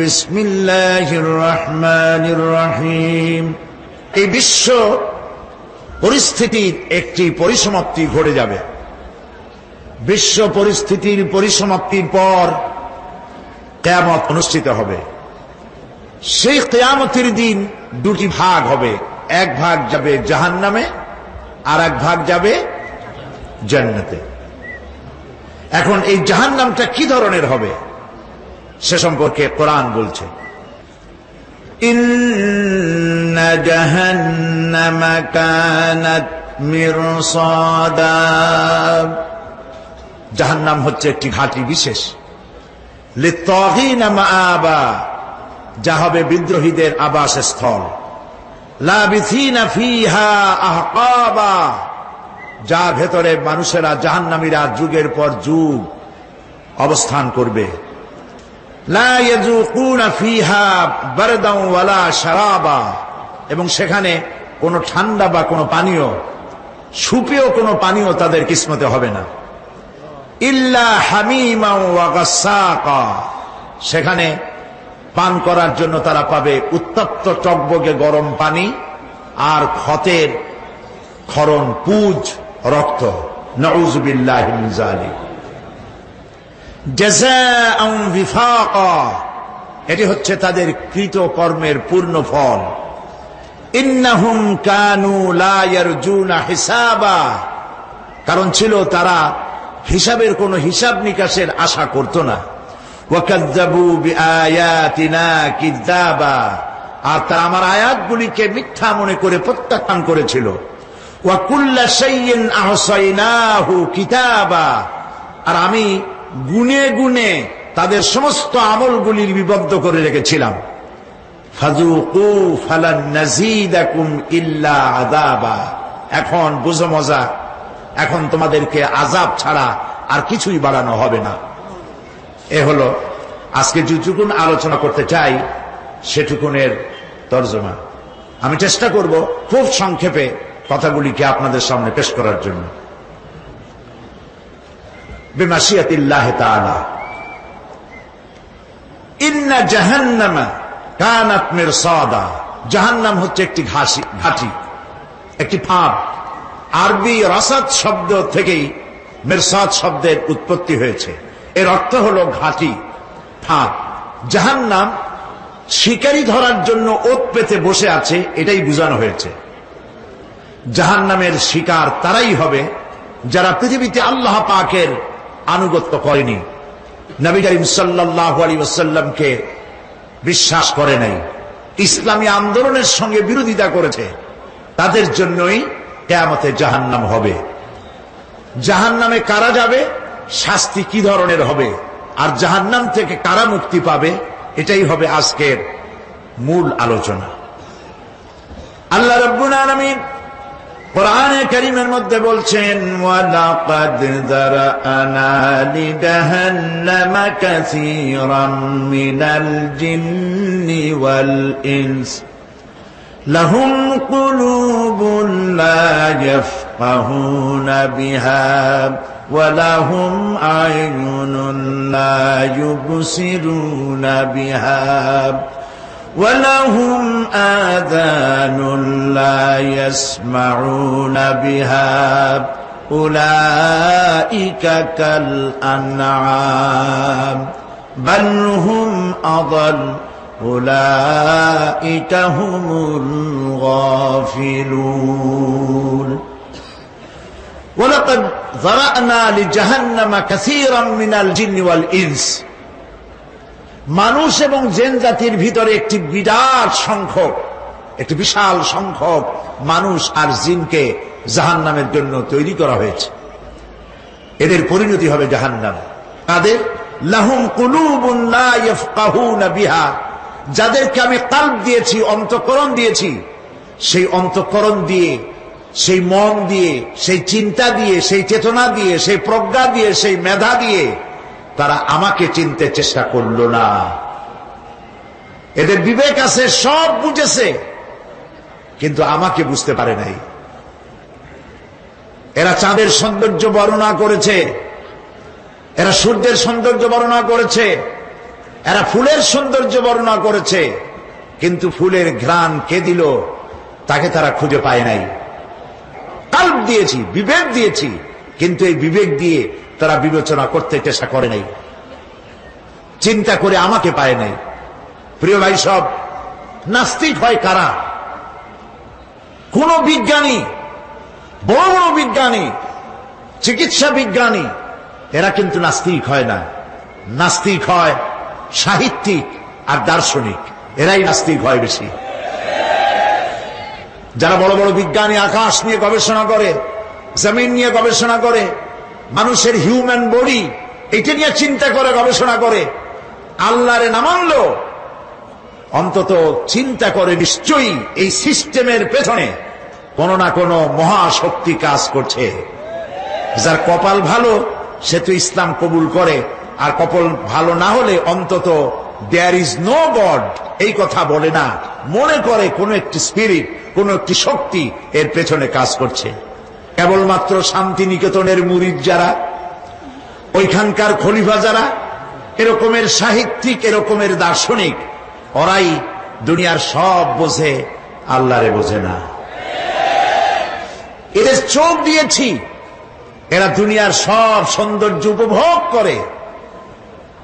বিসমিল্লাহির রহমানির রহিম। এই বিশ্ব পরিস্থিতির একটি পরিসমাপ্তি ঘটে যাবে। বিশ্ব পরিস্থিতির পরিসমাপ্তির পর কিয়ামত অনুষ্ঠিত হবে। সেই কিয়ামতের দিন দুটি ভাগ হবে, এক ভাগ যাবে জাহান্নামে আর এক ভাগ যাবে জান্নাতে। এখন এই জাহান্নামটা কি ধরনের হবে সে সম্পর্কে কোরআন বলছে, ইন্না জাহান্নামা কানাত মিরসাদা। জাহান্নাম হচ্ছে একটি ঘাঁটি বিশেষ, লিত্তাগীনা মাআবা, যা হবে বিদ্রোহীদের আবাসস্থল, লাবিথিনা ফিহা আহকাবা, যার ভেতরে মানুষেরা জাহান্নামীরা যুগের পর যুগ অবস্থান করবে। লা ইয়াযুকুনা ফিহা বারদান ওয়ালা শারাবা, এবং সেখানে কোনো ঠান্ডা বা কোনো পানীয়, সুপেয় কোনো পানীয় তাদের কিসমতে হবে না। ইল্লা হামিমা ওয়া গাসসাকা, সেখানে পান করার জন্য তারা পাবে উত্তপ্ত টকবগে গরম পানি আর ক্ষতের ক্ষরণ পুজ রক্ত। নাউযু বিল্লাহি মিন যালিক। জাযাআন বিফাকা, এটি হচ্ছে তাদের কৃত কর্মের পূর্ণ ফল। ইন্নাহুম কানু লা ইয়ারজুনা হিসাবা, কারণ ছিল তারা হিসাবের কোনো হিসাব নিকাশের আশা করত না। ওয়াকাযযাবু বিআয়াতিনা কিযাবা, আর তারা আমার আয়াতগুলিকে মিথ্যা মনে করে প্রত্যাখ্যান করেছিল। ওয়া কুল্লা শাইইন আহসাইনাহু কিতাবা, আর আমি গুনে গুনে তাদের সমস্ত আমলগুলির বিবদ্ধ করে রেখেছিলাম। ফাযুকু ফালান নাযীদাকুম ইল্লা আযাবা, এখন বুঝো মজা, এখন তোমাদেরকে আযাব ছাড়া আর কিছুই বাড়ানো হবে না। এ হলো আজকে যেটুকুন আলোচনা করতে চাই সেটুকুনের তর্জমা। আমি চেষ্টা করব খুব সংক্ষেপে কথাগুলিকে আপনাদের সামনে পেশ করার জন্য। বিমাশিয়াতিল্লাহি তাআলা। ইন্না জাহান্নামা কানাত মিরসাদা, জাহান্নাম হচ্ছে একটি ঘাঁটি, একটি ফাঁদ। আরবি রাসাদ শব্দ থেকেই মিরসাদ শব্দের উৎপত্তি হয়েছে। এর অর্থ হলো ঘাঁটি, ফাঁদ। জাহান্নাম শিকারী ধরার জন্য ওত পেতে বসে আছে, এটাই বোঝানো হয়েছে। জাহান্নামের শিকার তারাই হবে যারা পৃথিবীতে আল্লাহ পাকের আনুগত্য করেনি, নবী করিম সাল্লাল্লাহু আলাইহি ওয়াসাল্লামকে বিশ্বাস করে নাই, ইসলামী আন্দোলনের সঙ্গে বিরোধিতা করেছে, তাদের জন্যই কিয়ামতে জাহান্নাম হবে। জাহান্নামে কারা যাবে, শাস্তি কি ধরনের হবে, আর জাহান্নাম থেকে কারা মুক্তি পাবে, এটাই হবে আজকের মূল আলোচনা। আল্লাহ রাব্বুল আলামিন কোরআনে কারীমের মধ্যে বলছেন, ওয়ালাকাদ যারানা লিজাহান্নামা কাসীরাম মিনাল জিন্নি ওয়াল ইনস লাহুম কুলুবুন লা ইয়াফকাহুনা বিহা ওয়া লাহুম আ'য়ুনুন লা ইউবসিরুনা বিহা وَلَهُمْ آذَانٌ لَا يَسْمَعُونَ بِهَا أُولَئِكَ كَالْأَنْعَامِ بَلْ هُمْ أَضَلُّ أُولَئِكَ هُمُ الْغَافِلُونَ وَلَقَدْ ذَرَأْنَا لِجَهَنَّمَ كَثِيرًا مِنَ الْجِنِّ وَالْإِنسِ, মানুষ এবং জিন জাতির ভিতরে একটি বিরাট সংখ্যক, একটি বিশাল সংখ্যক মানুষ আর জিনকে জাহান্নামের জন্য তৈরি করা হয়েছে। এদের পরিণতি হবে জাহান্নাম। তাদের লাহুম কুলুবুন লা ইয়াফকাহুনা বিহা, যাদেরকে আমি কলব দিয়েছি, অন্তঃকরণ দিয়েছি, সেই অন্তঃকরণ দিয়ে, সেই মন দিয়ে, সেই চিন্তা দিয়ে, সেই চেতনা দিয়ে, সেই প্রজ্ঞা দিয়ে, সেই মেধা দিয়ে তারা আমাকে চিনতে চেষ্টা করল না। এদের বিবেক আছে, সব বুঝেছে, কিন্তু আমাকে বুঝতে পারে নাই। এরা চাঁদের সৌন্দর্য বর্ণনা করেছে, এরা সূর্যের সৌন্দর্য বর্ণনা করেছে, এরা ফুলের সৌন্দর্য বর্ণনা করেছে, কিন্তু ফুলের ঘ্রাণ কে দিল তাকে তারা খুঁজে পায় নাই। কাল্ব দিয়েছি, বিবেক দিয়েছি, কিন্তু এই বিবেক দিয়ে তারা বিবেচনা করতে চেষ্টা করে নাই, চিন্তা করে আমাকে পায় নাই। প্রিয় ভাই সব, নাস্তিক হয় কারা? কোন বিজ্ঞানী, বড় বড় বিজ্ঞানী, চিকিৎসা বিজ্ঞানী, এরা কিন্তু নাস্তিক হয় না। নাস্তিক হয় সাহিত্যিক আর দার্শনিক, এরাই নাস্তিক হয় বেশি। যারা বড় বড় বিজ্ঞানী, আকাশ নিয়ে গবেষণা করে, জমিন নিয়ে গবেষণা করে, মানুষের হিউম্যান বডি এটা নিয়ে চিন্তা করে, গবেষণা করে, আল্লাহরে না মানলেও অন্তত চিন্তা করে নিশ্চয়ই এই সিস্টেমের পেছনে কোন না কোন মহাশক্তি কাজ করছে। যার কপাল ভালো সে তো ইসলাম কবুল করে, আর কপাল ভালো না হলে অন্তত দেয়ার ইজ নো গড এই কথা বলে না, মনে করে কোন একটি স্পিরিট, কোন একটি শক্তি এর পেছনে কাজ করছে। কেবলমাত্র শান্তিনিকেতনের মুরিদ যারা, ওইখানকার খলিফা যারা, এরকমের সাহিত্যিক, এরকমের দার্শনিক, ওরাই দুনিয়ার সব বোঝে, আল্লাহরে বোঝে না। এদের চোখ দিয়েছি, এরা দুনিয়ার সব সৌন্দর্য উপভোগ করে,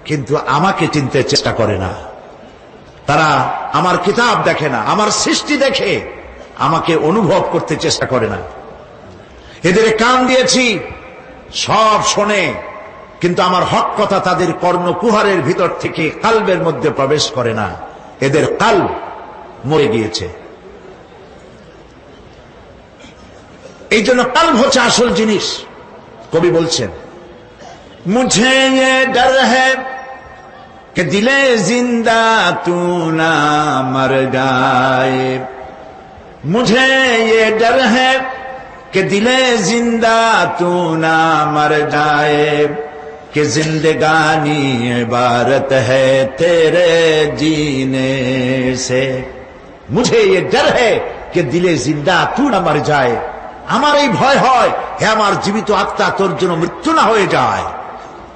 কিন্তু আমাকে চিনতে চেষ্টা করে না। তারা আমার কিতাব দেখে না, আমার সৃষ্টি দেখে আমাকে অনুভব করতে চেষ্টা করে না। এদের কান দিয়েছি, সব শোনে, কিন্তু আমার হক কথা তাদের কর্ণকুহারের ভিতর থেকে কালবের মধ্যে প্রবেশ করে না। এদের কাল্ব মরে গিয়েছে। এই জন্য কাল্ব হচ্ছে আসল জিনিস। কবি বলছেন, মুঝে ये डर है कि दिले जिंदा तू ना मर जाए, मुझे ये डर है कि दिले जिंदा तू ना मर जाए, कि जिंदगानी इबारत है तेरे जीने से। मुझे ये डर है कि दिले जिंदा तू ना मर जाए, আমার এই ভয় হয় হে আমার জীবিত আত্মা তোর জন্য মৃত্যু না হয়ে যায়।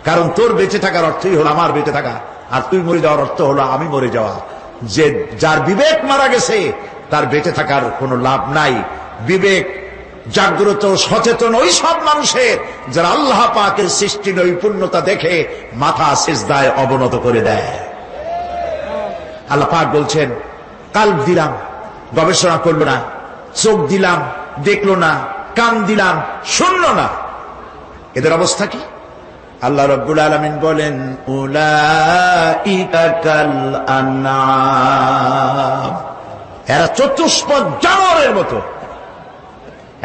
কারণ তোর বেঁচে থাকার অর্থই হলো আমার বেঁচে থাকা, আর তুই মরে যাওয়ার অর্থ হলো আমি মরে যাওয়া। যে যার বিবেক মারা গেছে তার বেঁচে থাকার কোনো লাভ নাই। বিবেক জাগ্রত সচেতন ওই সব মানুষের যারা আল্লাহ পাকের সৃষ্টি নৈপুণ্যতা দেখে মাথা সিজদায় অবনত করে দেয়। আল্লাহ পাক বলছেন, কাল্ব দিলাম, গবেষণা করলো না, চোখ দিলাম, দেখলো না, কান দিলাম, শুনলো না। এদের অবস্থা কি? আল্লাহ রাব্বুল আলামিন বলেন, উলাইকা কাল আনআম, এরা চতুষ্পদ জানোয়ারের মতো,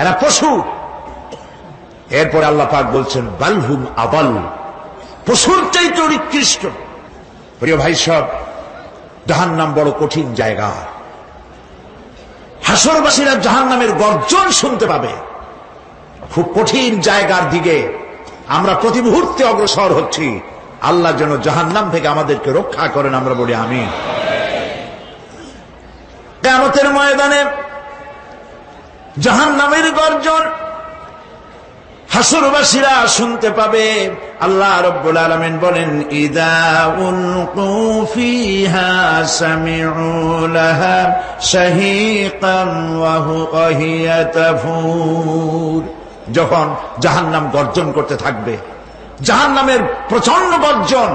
এরা পশু। এরপর আল্লাহ পাক বলছেন, বালহুম আদাল, পশুর চাইতে নিকৃষ্ট। প্রিয় ভাই সব, জাহান্নাম বড় কঠিন জায়গা। হাসরবাসীরা জাহান্নামের গর্জন শুনতে পাবে। খুব কঠিন জায়গার দিকে আমরা প্রতি মুহূর্তে অগ্রসর হচ্ছি। আল্লাহ যেন জাহান্নাম থেকে আমাদেরকে রক্ষা করেন, আমরা বলি আমিন। কিয়ামতের ময়দানে জাহান্নামের গর্জন হাসরবাসীরা শুনতে পাবে। আল্লাহ রাব্বুল আলামিন বলেন, ইযা উলকু ফিহা সামিউ লাহা শাহীকান ওয়া হিয়া তাফুর। যখন জাহান্নাম গর্জন করতে থাকবে, জাহান্নামের প্রচন্ড গর্জন,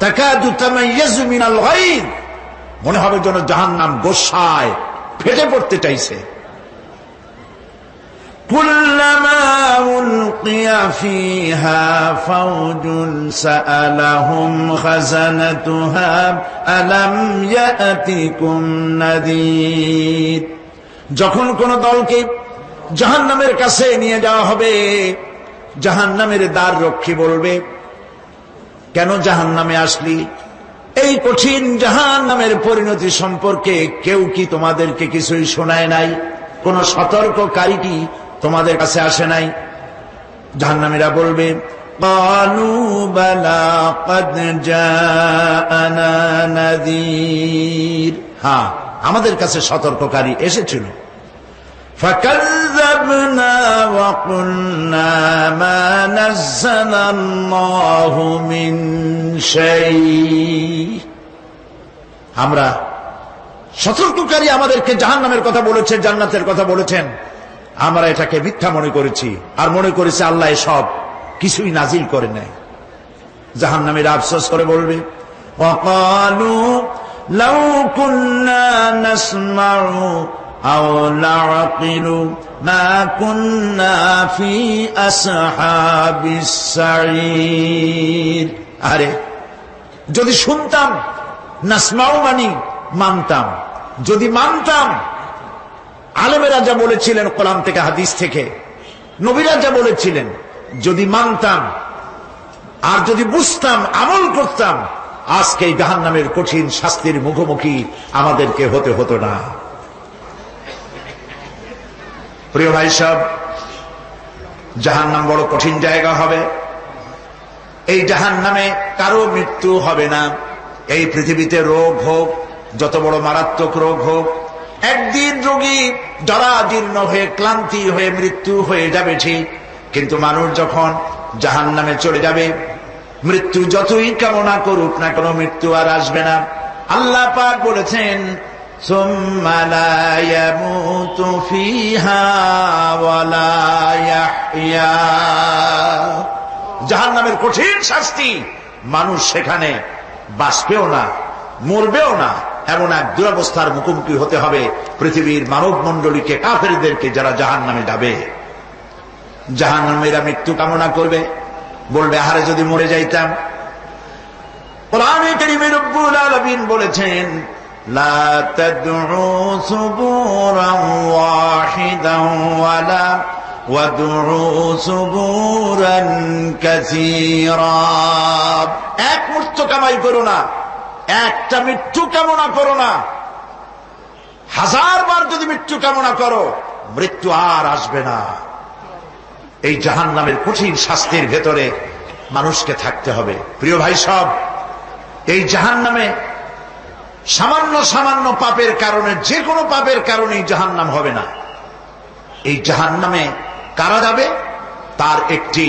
তাকাদু তামাইয়াজু মিনাল গায়দ, মনে হবে যেন জাহান্নাম গোসায় ফেটে পড়তে চাইছে। কুল্লামা উলকিয়া ফিহা ফাওজুন সাআলাহুম খাযানাতুহা আলাম ইয়াতিকুম নাযীর। যখন কোন দলকে জাহান্নামের কাছে নিয়ে যাওয়া হবে, জাহান্নামের দ্বার রক্ষী বলবে, কেন জাহান্নামে আসলি? এই কঠিন জাহান্নামের পরিণতি সম্পর্কে কেউ কি তোমাদেরকে কিছুই শোনায় নাই? কোন সতর্ককারী কি তোমাদের কাছে আসে নাই? জাহান্নামীরা বলবে, ক্বালু বালা ক্বাদ জাআনা নাযীর, হ্যাঁ আমাদের কাছে সতর্ককারী এসেছিল। ফাকাযযাবু كذبنا وقلنا ما نزل الله من شيء। আমরা সতর্ককারী আমাদেরকে জাহান্নামের কথা বলেছেন, জান্নাতের কথা বলেছেন, আমরা এটাকে মিথ্যা মনে করেছি আর মনে করেছি আল্লাহ সব কিছুই নাজিল করে নাই। জাহান্নামীরা আফসোস করে বলবে, ওয়াকালু লাউ কুন্না নাসমাউ আও নাআকিলু মা কুন্না ফি আসহাবিস সাঈর। আরে যদি শুনতাম, নাসমাউ মানি মানতাম, যদি মানতাম আলেমেরা যা বলেছিলেন কোরআন থেকে হাদিস থেকে, নবীরা যা বলেছিলেন, যদি মানতাম আর যদি বুঝতাম, আমল করতাম, আজকে এই জাহান্নামের কঠিন শাস্তির মুখোমুখি আমাদেরকে হতে হতো না। প্রিয় ভাই সব, জাহান্নাম বড় কঠিন জায়গা হবে। এই জাহান্নামে কারো মৃত্যু হবে না। এই পৃথিবীতে রোগ হোক, যত বড় মারাত্মক রোগ হোক, একদিন রোগী জরাজীর্ণ হয়ে ক্লান্তি হয়ে মৃত্যু হয়ে যাবে ঠিক, কিন্তু মানুষ যখন জাহান্নামে চলে যাবে, মৃত্যু যতই কামনা করুক না কেন, মৃত্যু আর আসবে না। আল্লাহ পাক বলেছেন, সুম্মা লা ইয়ামুতু ফিহা ওয়া লা ইয়াহইয়া। জাহান্নামের কঠিন শাস্তি, মানুষ সেখানে বাঁচবেও না, মরবেও না, এমন এক দুরবস্থার মুখোমুখি হতে হবে পৃথিবীর মানব মণ্ডলীকে, কাফেরদেরকে, যারা জাহান্নামে যাবে। জাহান্নামীরা মৃত্যু কামনা করবে, বলবে আহারে যদি মরে যাইতাম। কোরআনে কারীমে রব্বুল আলামিন বলেছেন, লা তাদউ সুবুরান ওয়াহিদান ওয়ালা ওয়াদউ সুবুরান কাসীরা। এক মৃত্যু কামাই করো না, একটা মৃত্যু কামনা করো না। 1000 বার যদি মৃত্যু কামনা করো, মৃত্যু আর আসবে না। এই জাহান্নামের কঠিন শাস্তির ভেতরে মানুষকে থাকতে হবে। প্রিয় ভাই সব, এই জাহান্নামে সামান্য সামান্য পাপের কারণে, যে কোনো পাপের কারণেই জাহান্নাম হবে না। এই জাহান্নামে কারা যাবে তার একটি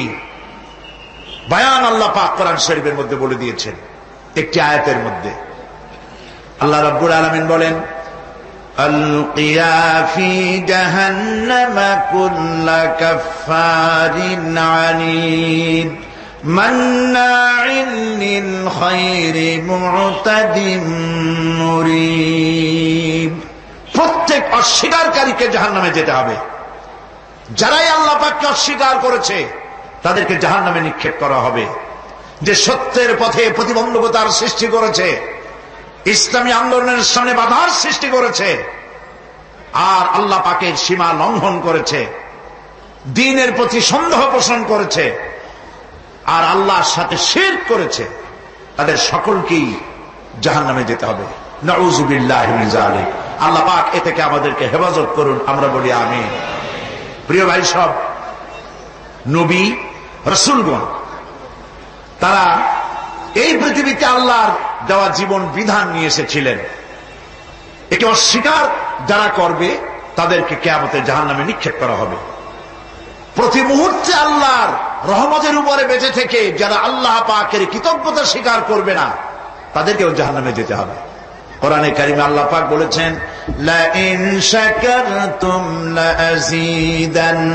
বয়ান আল্লাহ পাক কোরআন শরীফের মধ্যে বলে দিয়েছেন। একটি আয়াতের মধ্যে আল্লাহ রাব্বুল আলামিন বলেন, আলকিয়া ফি জাহান্নামা কুল্লা কাফফারিন আনিদ মান্নাইন লিল খায়রি মু'তাদিম মুরিব। প্রত্যেক অস্বীকারীকে জাহান্নামে যেতে হবে। যারাই আল্লাহ পাককে অস্বীকার করেছে তাদেরকে জাহান্নামে নিক্ষেপ করা হবে। যে সত্যের পথে প্রতিবন্ধকতার সৃষ্টি করেছে, ইসলামী আন্দোলনের সামনে বাধার সৃষ্টি করেছে, আর আল্লাহ পাকের সীমা লঙ্ঘন করেছে, দ্বীনের প্রতি সন্দেহ পোষণ করেছে, আর আল্লাহর সাথে শিরক করেছে, তাদের সকলকেই জাহান্নামে যেতে হবে। নাউযুবিল্লাহি মিন যালিক। আল্লাহ পাক এ থেকে আমাদেরকে হেফাজত করুন, আমরা বলি আমিন। প্রিয় ভাই সব, নবী রাসূলগণ তারা এই পৃথিবীতে আল্লাহর দেওয়া জীবন বিধান নিয়ে এসেছিলেন। একে অস্বীকার যারা করবে তাদেরকে কিয়ামতে জাহান্নামে নিক্ষেপ করা হবে। প্রতি মুহূর্তে আল্লাহর রহমতের উপরে বেঁচে থেকে যারা আল্লাহ পাকের কৃতজ্ঞতা স্বীকার করবে না, তাদেরকেও জাহান্নামে যেতে হবে। কোরআনে কারিমে আল্লাহ পাক বলেছেন, লা ইন শাকারতুম লা আযীদান্নাকুম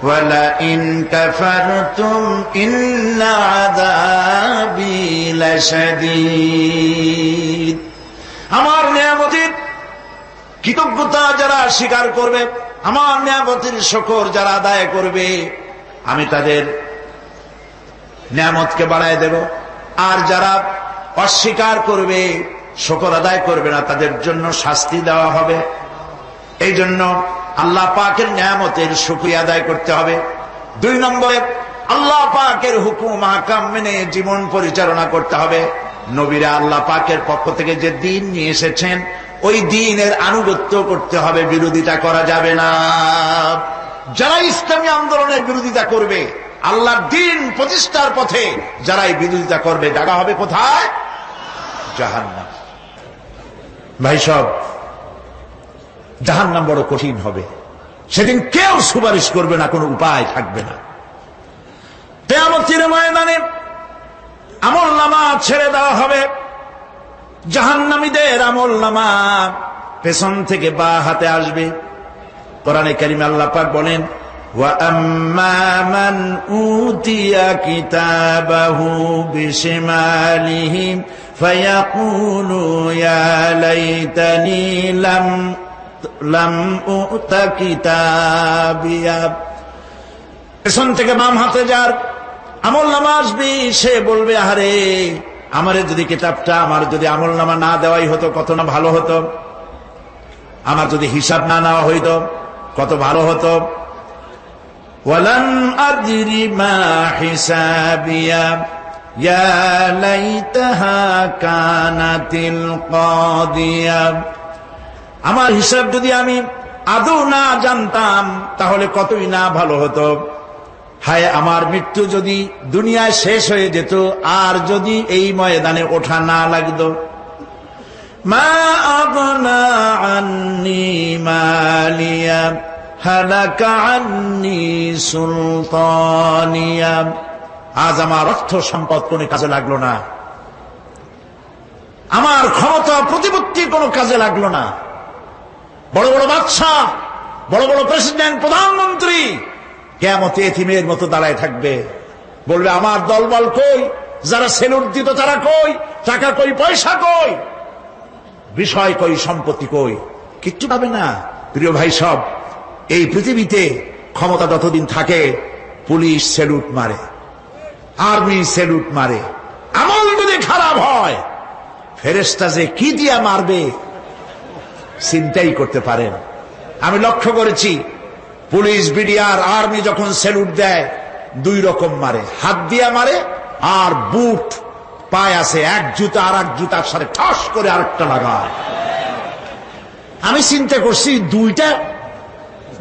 ওয়া লা ইন কাফারতুম ইন্না আযাবি লাশাদীদ। আমার নিয়ামতের কৃতজ্ঞতা যারা স্বীকার করবে, আমার নিয়ামতের শুকর যারা আদায় করবে, আমি তাদের নিয়ামতকে বাড়ায় দেব। আর যারা অস্বীকার করবে, শুকর আদায় করবে না, তাদের জন্য শাস্তি দেওয়া হবে। এই জন্য আল্লাহ পাকের নিয়ামতের শুকরিয়া আদায় করতে হবে। 2 নম্বরে আল্লাহ পাকের হুকুম আহকাম মেনে জীবন পরিচালনা করতে হবে। নবীরা আল্লাহ পাকের পক্ষ থেকে যে দ্বীন নিয়ে এসেছেন, ওই দ্বীনের আনুগত্য করতে হবে, বিরোধিতা করা যাবে না। যারা ইসলামী আন্দোলনের বিরোধিতা করবে, আল্লাহর দ্বীন প্রতিষ্ঠার পথে যারাই বিরোধিতা করবে, জায়গা হবে কোথায়? জাহান্নাম। ভাই সব, জাহান্নাম বড় কঠিন হবে। সেদিন কেউ সুপারিশ করবে না, কোনো উপায় থাকবে না। কিয়ামতের ময়দানে আমলনামা ছেড়ে দেওয়া হবে। জাহান্নামীদের আমলনামা পেছন থেকে বা হাতে আসবে। কোরআনে কারিমে আল্লাহ পাক বলেন, ওয়া আম্মা মান উতিয়া কিতাবাহু বিশিমালিহি ফায়াকুলু ইয়া লাইতানি লাম উতা কিতাবিয়া। পেছন থেকে বাম হাতে যার আমলনামা আসবে, সে বলবে, আরে আমারে যদি কিতাবটা, আমার যদি আমলনামা না দেওয়াই হতো কত না ভালো হতো, আমার যদি হিসাব না নেওয়া হইতো কত ভালো হতো। ওয়ালাম আদরি মা হিসাবিয়া ইয়া লাইতাহা কানাতিল কাদিয়া। আমার হিসাব যদি আমি আদৌ না জানতাম তাহলে কতই না ভালো হতো। হায় আমার মৃত্যু যদি দুনিয়ায় শেষ হয়ে যেত, আর যদি এই ময়দানে ওঠা না লাগতো। মা আগনা আন্নি মালিয়া হালাকা আন্নি সুলতানিয়া। আজ আমার অর্থ সম্পদ কোনো কাজে লাগলো না, আমার ক্ষমতা প্রতিপত্তি কোনো কাজে লাগলো না। বড় বড় বাদশা, বড় বড় প্রেসিডেন্ট, প্রধানমন্ত্রী কিয়ামতে এতিমের মতো দাঁড়ায় থাকবে, বলবে আমার দলবল কই, যারা সেলুট দিত তারা কই, টাকা কই, পয়সা কই, বিষয় কই, সম্পত্তি কই, কিচ্ছু পাবে না। প্রিয় ভাই সব, এই পৃথিবীতে ক্ষমতা যতদিন থাকে পুলিশ সেলুট মারে, আর্মি সেলুট মারে। আমল যদি খারাপ হয় ফেরেশতা যে কি দিয়া মারবে চিন্তাই করতে পারেন। আমি লক্ষ্য করেছি পুলিশ, বিডিআর, আর্মি যখন সেলুট দেয় দুই রকম মারে, হাত দিয়া মারে আর বুট পায় আছে, এক জুতা আর এক জুতার সাথে ঠাস করে আরেকটা লাগায়। আমি চিন্তা করছি দুইটা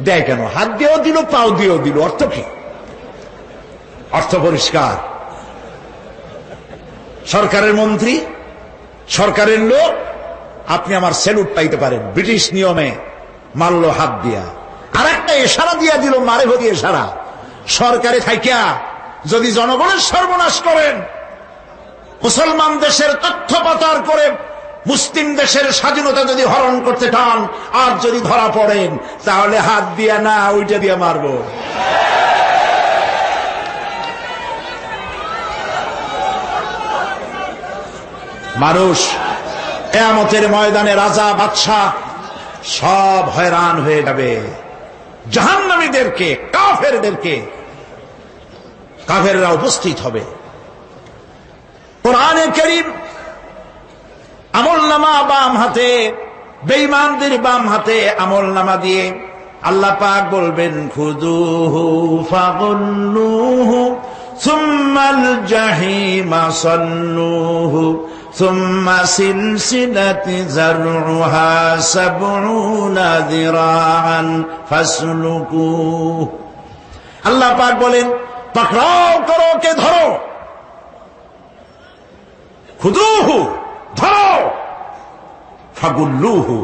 দেয় কেন, হাত দিয়েও দিল পাও দিয়েও দিল, অর্থ কি? অর্থ পরিষ্কার। সরকারের মন্ত্রী, সরকারের লোক, আপনি আমার সেলুট পাইতে পারেন, ব্রিটিশ নিয়মে মারল হাত দিয়া, আর একটা ইশারা দিয়া দিল, মারে ভরি ইশারা। সরকারে থাইকা যদি জনগণের সর্বনাশ করেন, মুসলমান দেশের তথ্য পাচার করে মুসলিম দেশের স্বাধীনতা যদি হরণ করতে চান, আর যদি ধরা পড়েন তাহলে হাত দিয়া না ওইটা দিয়া মারব। মানুষ কিয়ামতের ময়দানে রাজা বাদশা সব হয়রান হয়ে যাবে। জাহান্নামীদেরকে, কাফেরদেরকে, কাফেররা উপস্থিত হবে। কোরআনে কারীম আমলনামা বাম হাতে, বেঈমানদের বাম হাতে আমলনামা দিয়ে আল্লাহ পাক বলবেন, খুযুহু ফাগুল্লুহু সুম্মাল জাহিমা সাল্লুহু সুম্মা সিলসিলাতি যারউহা সাবউনা যিরাআন ফাসলুকুহু। আল্লাহ পাক বলেন, পাকড়াও করো, কে ধরো, খুযুহু ধরো, ফাগুল্লুহু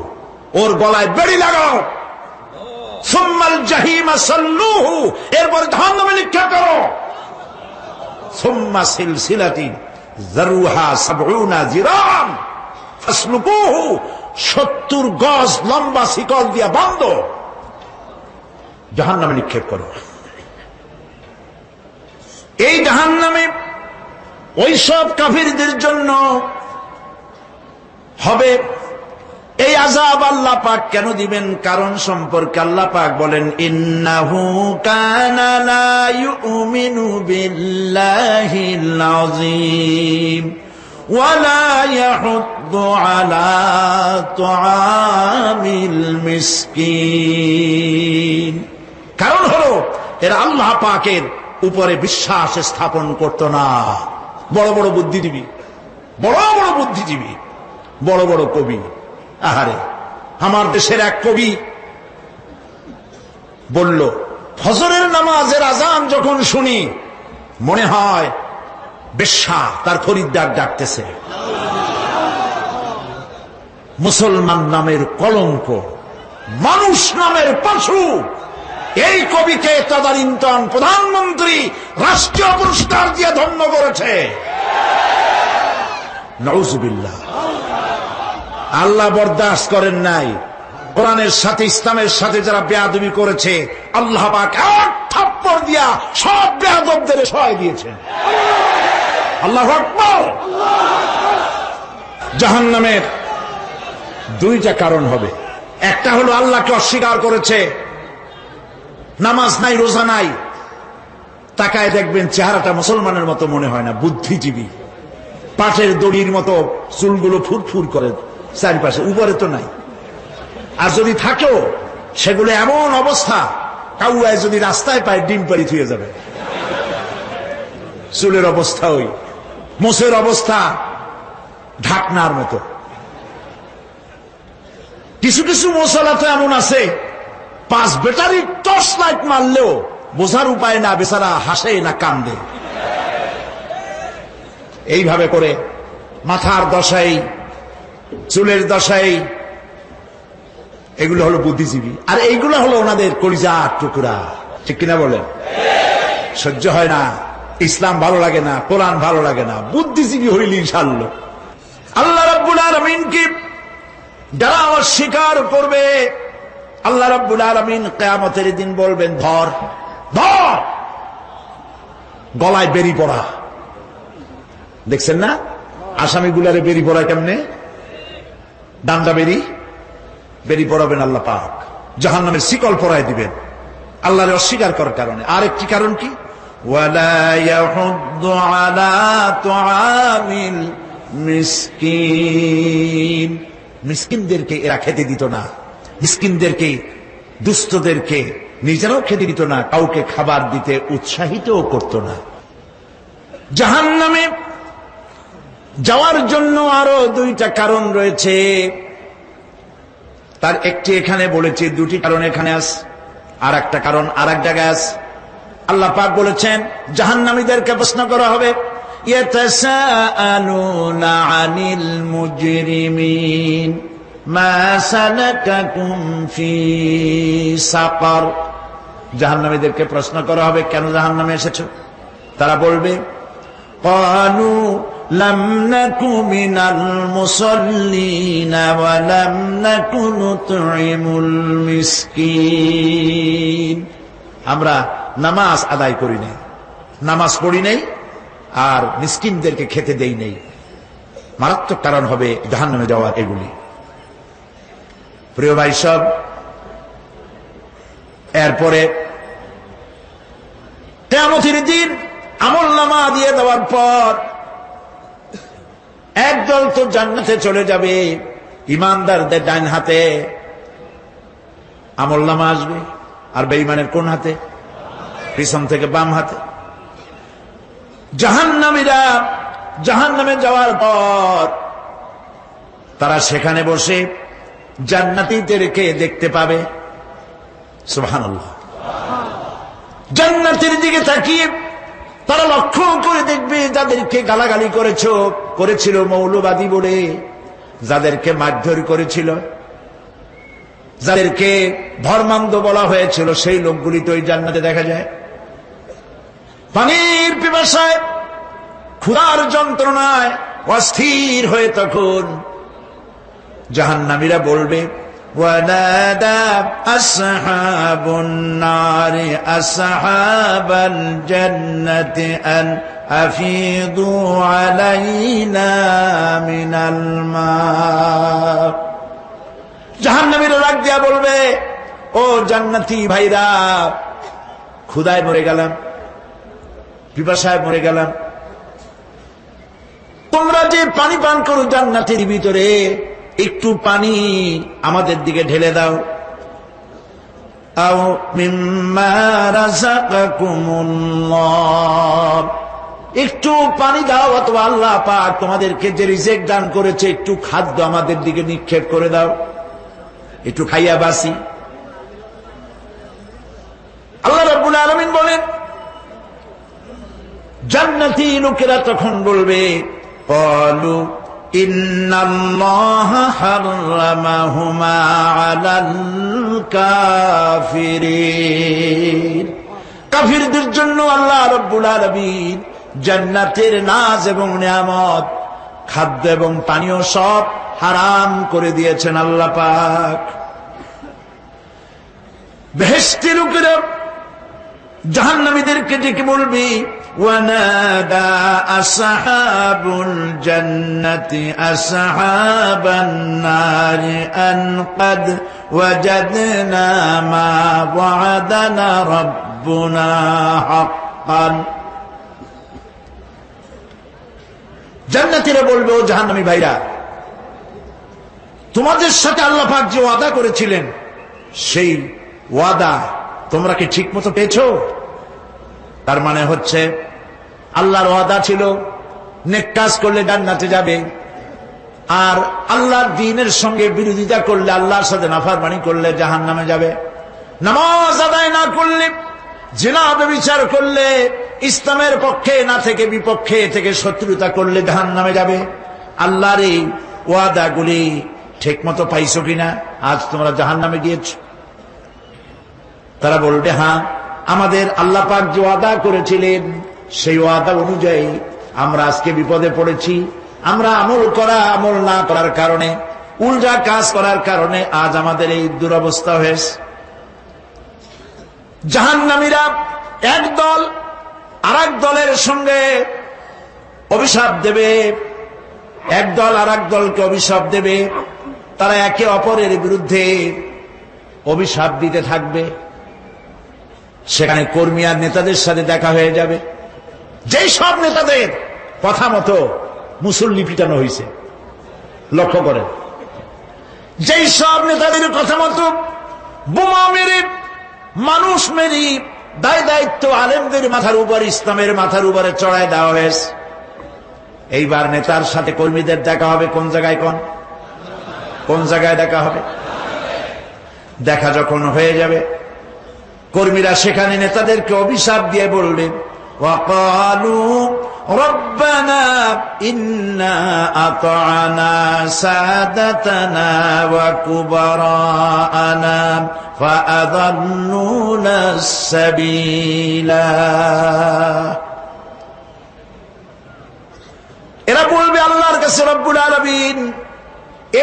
ওর গলায় বেড়ি লাগাও, সুম্মাল জাহিমা সাল্লুহু এরপর জাহান্নামে নিক্ষেপ করো, সুম্মা সিলসিলাতি যারউহা সাবউনা যিরাআন ফাসলুকুহু 70 গজ লম্বা শিকল দিয়া বাঁধো, জাহান্নামে নিক্ষেপ করো। এই জাহান্নামে ওইসব কাফিরদের জন্য হবে। এই আযাব আল্লাহ পাক কেন দিবেন, কারণ সম্পর্কে আল্লাহ পাক বলেন, ইন্নাহু কানা লা ইউমিনু বিল্লাহিল আযীম ওয়া লা ইয়াহুদ্দু আলা তুআমিল মিসকিন। কারণ হলো এরা আল্লাহ পাকের উপরে বিশ্বাস স্থাপন করত না। বড় বড় বুদ্ধিজীবী, বড় বড় বুদ্ধিজীবী, বড় বড় কবি। আহারে, আমার দেশের এক কবি বলল, ফজরের নামাজের আজান যখন শুনি মনে হয় বেশ্যা তার খরিদ্দার ডাকতেছে। মুসলমান নামের কলঙ্ক, মানুষ নামের পশু এই কবিকে তদানীন্তন প্রধানমন্ত্রী রাষ্ট্রীয় পুরস্কার দিয়ে ধন্য করেছে। নাউজুবিল্লাহ। আল্লাহ বরদাস্ত করেন নাই। কোরআনের সাথে ইসলামের সাথে যারা বেয়াদবি করেছে, আল্লাহ পাক এক থাপ্পড় দিয়া সব বেয়াদবদের সহায় দিয়েছেন। আল্লাহু আকবার। জাহান্নামের দুইটা কারণ হবে। একটা হলো আল্লাহকে অস্বীকার করেছে, নামাজ নাই, রোজা নাই, তাকায় দেখবেন চেহারাটা মুসলমানের মতো মনে হয় না, বুদ্ধিজীবী, পাটের দড়ির মতো চুলগুলো ফুরফুর করে চারিপাশে, উপরে তো নাই। আর যদি থাকেও সেগুলো এমন অবস্থা, কাউয়ায় যদি রাস্তায় পায় ডিম পাড়ি থুয়ে যাবে। চুলের অবস্থা ওই, মোষের অবস্থা ঢাকনার মতো। কিছু কিছু মশলা তো এমন আছে, 5 ব্যাটারি টর্চ লাইট মারলেও বোঝার উপায় না, বেচারা হাসে না কান্দে। এইভাবে করে মাথার দশাই, চুলের দশাই, এগুলো হলো বুদ্ধিজীবী। আর এইগুলো হলো ওনাদের কলিজার টুকরা। ঠিক কিনা বলেন? সহ্য হয় না, ইসলাম ভালো লাগে না, কোরআন ভালো লাগে না, বুদ্ধিজীবী হইলি ইনশাআল্লাহ। আল্লাহ রাব্বুল আলামিনকে যারা অস্বীকার করবে, আল্লাহ রাব্বুল আলামিন কিয়ামতের দিন বলবেন, ধর ধর, গলায় বেরি পড়া। দেখছেন না আসামিগুলারে বেরি পড়া কেমনে? ডান্ডা বেরি বেরি পড়াবেন আল্লাহ পাক, জাহান্নামের শিকল পরায় দিবেন আল্লাহরে অস্বীকার করার কারণে। আর একটি কারণ কি? ওয়ালা ইয়াহুদ্দু আলা তুআমিল মিসকিন। মিসকিনদেরকে এরা খেতে দিত না, মিসকিনদেরকে, দুস্থদেরকে নিজেরাও খেতে দিত না, কাউকে খাবার দিতে উৎসাহিতও করত না। জাহান্নামে যাওয়ার জন্য আরো দুইটা কারণ রয়েছে, তার একটি এখানে বলেছি, দুটি কারণ এখানে আছে, আর একটা কারণ আর এক জায়গায় আছে। আল্লাহ পাক বলেছেন জাহান্নামীদেরকে প্রশ্ন করা হবে, ইয়াতাসাআলুনা আনিল মুজরিমিন মা সালাকাকুম ফি সাকার। জাহান্নামীদেরকে প্রশ্ন করা হবে, কেন জাহান্নামে এসেছো? তারা বলবে, ক্বালু লাম নাকু মিনাল মুসাল্লিনা ওয়া লাম নাকু নুতঈমুল মিসকিন। আমরা নামাজ আদায় করি নাই, নামাজ পড়ি নাই, আর মিসকিনদেরকে খেতে দেই নাই। মারাত্মক কারণ হবে জাহান্নামে যাওয়ার এগুলি। প্রিয় ভাই সব, এরপরে কিয়ামতের দিন আমলনামা দিয়ে দেওয়ার পর একদল তো জান্নাতে চলে যাবে, ইমানদারদের ডান হাতে আমলনামা আসবে, আর বেঈমানের কোন হাতে? পিছন থেকে বাম হাতে। জাহান্নামীরা জাহান্নামে যাওয়ার পর তারা সেখানে বসে জান্নাতীদেরকে দেখতে পাবে। সুবহানাল্লাহ। জান্নাতের দিকে তাকিয়ে তারা লক্ষ্য করে দেখবে যাদেরকে গালাগালি করেছিল মৌলবাদী বলে, যাদেরকে মারধর করেছিল, যাদেরকে ধর্মান্ধ বলা হয়েছিল, সেই লোকগুলি তো ওই জান্নাতে দেখা যায়। পানির পিপাসায়, ক্ষুধার যন্ত্রণায় অস্থির হয়ে তখন জাহান্নামীরা বলবে, ওয়ানাদা আসহাবুন নারি আসহাবাল জান্নাতি আন আফিদু আলাইনা মিনাল মা। জাহান্নামীরা ডাক দিয়া বলবে, ও জান্নাতি ভাইরা, ক্ষুধায় মরে গেলাম, পিপাসায় মরে গেলাম, তোমরা যে পানি পান করো জান্নাতের ভিতরে, একটু পানি আমাদের দিকে ঢেলে দাও। আও মিম্মা রাযাকাকুমুল্লাহ, একটু পানি দাও, অথবা আল্লাহ পাক তোমাদেরকে যে রিজিক দান করেছে একটু খাদ্য আমাদের দিকে নিক্ষেপ করে দাও, একটু খাইয়া বাসি। আল্লাহ রাব্বুল আলামিন বলেন, জান্নাতি লোকেরা তখন বলবে, ক্বালু ইন্নাল্লাহা হাররামাহুমা আলাল কাফিরিন। কাফিরদের জন্য আল্লাহ রাব্বুল আলামিন জান্নাতের নাজ এবং নিয়ামত, খাদ্য এবং পানীয় সব হারাম করে দিয়েছেন আল্লাহ পাক। বেহেশতি লোকেরা জাহান্নামীদেরকে ডেকে বলবি, ওয়ানাদা আসহাবুল জান্নাতি আসহাবান নারি আন ক্বাদ ওয়াজাদনা মা ওয়া'আদানা রাব্বুনা হাক্কান। জান্নাতীরা বলবে, ও জাহান্নামী ভাইরা, তোমাদের সাথে আল্লাহ পাক যে ওয়াদা করেছিলেন সেই ওয়াদা তোমরা কি ঠিক মতো পেয়েছো? তার মানে হচ্ছে আল্লাহর ওয়াদা ছিল নেক কাজ করলে জান্নাতে যাবে, আর আল্লাহর দ্বীনের সঙ্গে বিরোধিতা করলে, আল্লাহর সাথে নাফরমানি করলে জাহান্নামে যাবে। নামাজ আদায় না করলে, জিনা ব্যভিচার করলে, ইসলামের পক্ষে না থেকে বিপক্ষে থেকে শত্রুতা করলে জাহান্নামে যাবে। আল্লাহর এই ওয়াদাগুলি ঠিক মতো পাইছো কিনা? আজ তোমরা জাহান্নামে গিয়েছ। তারা বলবে, হ্যাঁ, আমাদের আল্লাহ পাক যে ওয়াদা করেছিলেন সেই ওয়াদা অনুযায়ী আমরা আজকে বিপদে পড়েছি। আমরা আমল না করার কারণে, উল্টা কাজ করার কারণে আজ আমাদের এই দুরবস্থা হয়েছে। জাহান্নামীরা এক দল আরেক দলের সঙ্গে অভিশাপ দেবে, এক দল আরেক দলকে অভিশাপ দেবে। তারা একে অপরের বিরুদ্ধে অভিশাপ দিতে থাকবে। সেখানে কর্মী আর নেতাদের সাথে দেখা হয়ে যাবে। যেই সব নেতাদের কথা মতো মুসল্লি পিটানো হয়েছে, লক্ষ্য করেন, যেই সব নেতাদের কথা মতো বোমা মেরে, মানুষ মেরে, দায় দায়িত্ব আলেমদের মাথার উপর, ইসলামের মাথার উপরে চড়ায় দেওয়া হয়েছে। এইবার নেতার সাথে কর্মীদের দেখা হবে কোন জায়গায়? কোন জায়গায় দেখা হবে? দেখা যখন হয়ে যাবে, কর্মীরা সেখানে নেতাদেরকে অভিশাপ দিয়ে বললেন, ওয়াকালু রব্বানা ইন্না আতা'না সাদাতানা ওয়া কুবারা'ানা ফাআযাল্লুনা সাবিলা। এরা বলবে আল্লাহর কাছে, রব্বুল আলামিন,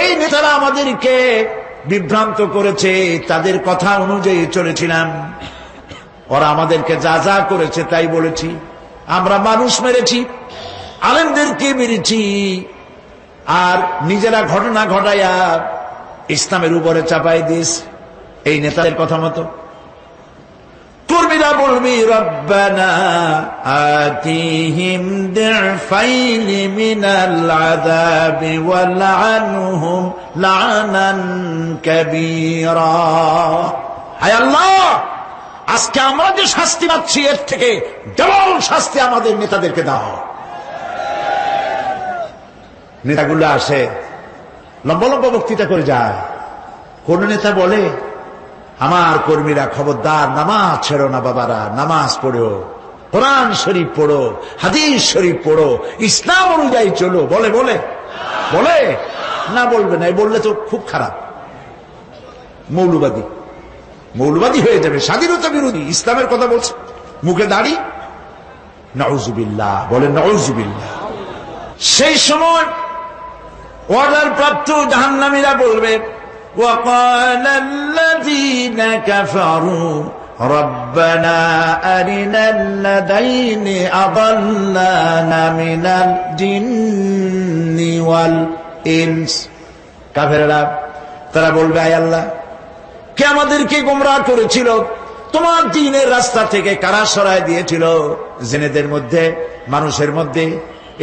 এই নেতারা আমাদেরকে বিভ্রান্ত করেছে, তাদের কথা অনুযায়ী চলেছিলাম, ওরা আমাদেরকে যা যা করেছে তাই বলেছি। আমরা মানুষ মেরেছি, আলেমদেরকে মেরেছি, আর নিজেরা ঘটনা ঘটাইয়া ইসলামের উপরে চাপাই দিয়েছি এই নেতাদের কথা মতো। কর্মীরা বলবি, রব্বানা আতিহিম দি'ফাইনি মিনাল আযাবি ওয়ালআনহুম লা'নান কাবীরা। হায় আল্লাহ, আজকে আমরা যে শাস্তি পাচ্ছি এর থেকে ডবল শাস্তি আমাদের নেতাদেরকে দাও। নেতাগুলো আসে, লম্বা লম্বা বক্তৃতা করে যায়। কোন নেতা বলে, আমার কর্মীরা খবরদার, নামাজ ছেড়ো না বাবারা, নামাজ পড়ো, কোরআন শরীফ পড়ো, হাদিস শরীফ পড়ো, ইসলাম অনুযায়ী চলো। বলে বলে বলে না, বলবে না। বললে তো খুব খারাপ, মৌলবাদী মৌলবাদী হয়ে যাবে, স্বাধীনতা বিরোধী, ইসলামের কথা বলছে, মুখে দাড়ি। নাউজুবিল্লাহ, বলেন নাউজুবিল্লাহ। সেই সময় অর্ডার প্রাপ্ত জাহান্নামীরা বলবে, وقال الذين كفروا ربنا أرنا الذين أضلانا من الجن والإنس। কাফেররা তারা বলবে, আয় আল্লাহ, কে আমাদেরকে গোমরাহ করেছিল, তোমার দ্বীনের রাস্তা থেকে কারা সরায় দিয়েছিল, জিনেদের মধ্যে মানুষের মধ্যে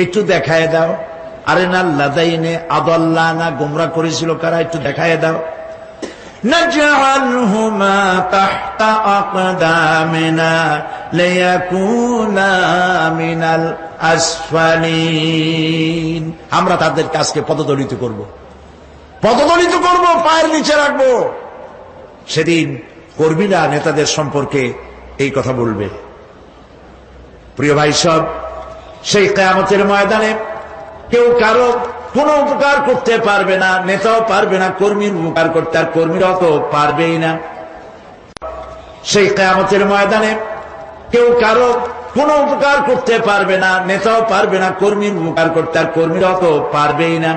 একটু দেখায় দাও। আরেনা লাদাইনে আদাল্লানা, গোমরাহ করেছিল কারা, একটু দেখায় দাও। নাজআলহুমা তাহতা আকদামিনা লিয়াকুনা মিনাল আসফালিন। আমরা তাদের কাজকে পদদলিত করব, পদদলিত করব, পায়ের নিচে রাখবো। সেদিন কর্মীরা নেতাদের সম্পর্কে এই কথা বলবে। প্রিয় ভাই সব, সেই কিয়ামতের ময়দানে কেউ কারো কোনো উপকার করতে পারবে না, নেতাও পারবে না কর্মীর উপকার করতে, আর কর্মীরাও তো পারবেই না। সেই কিয়ামতের ময়দানে কেউ কারো কোনো উপকার করতে পারবে না, নেতাও পারবে না কর্মীর উপকার করতে, আর কর্মীরাও তো পারবেই না।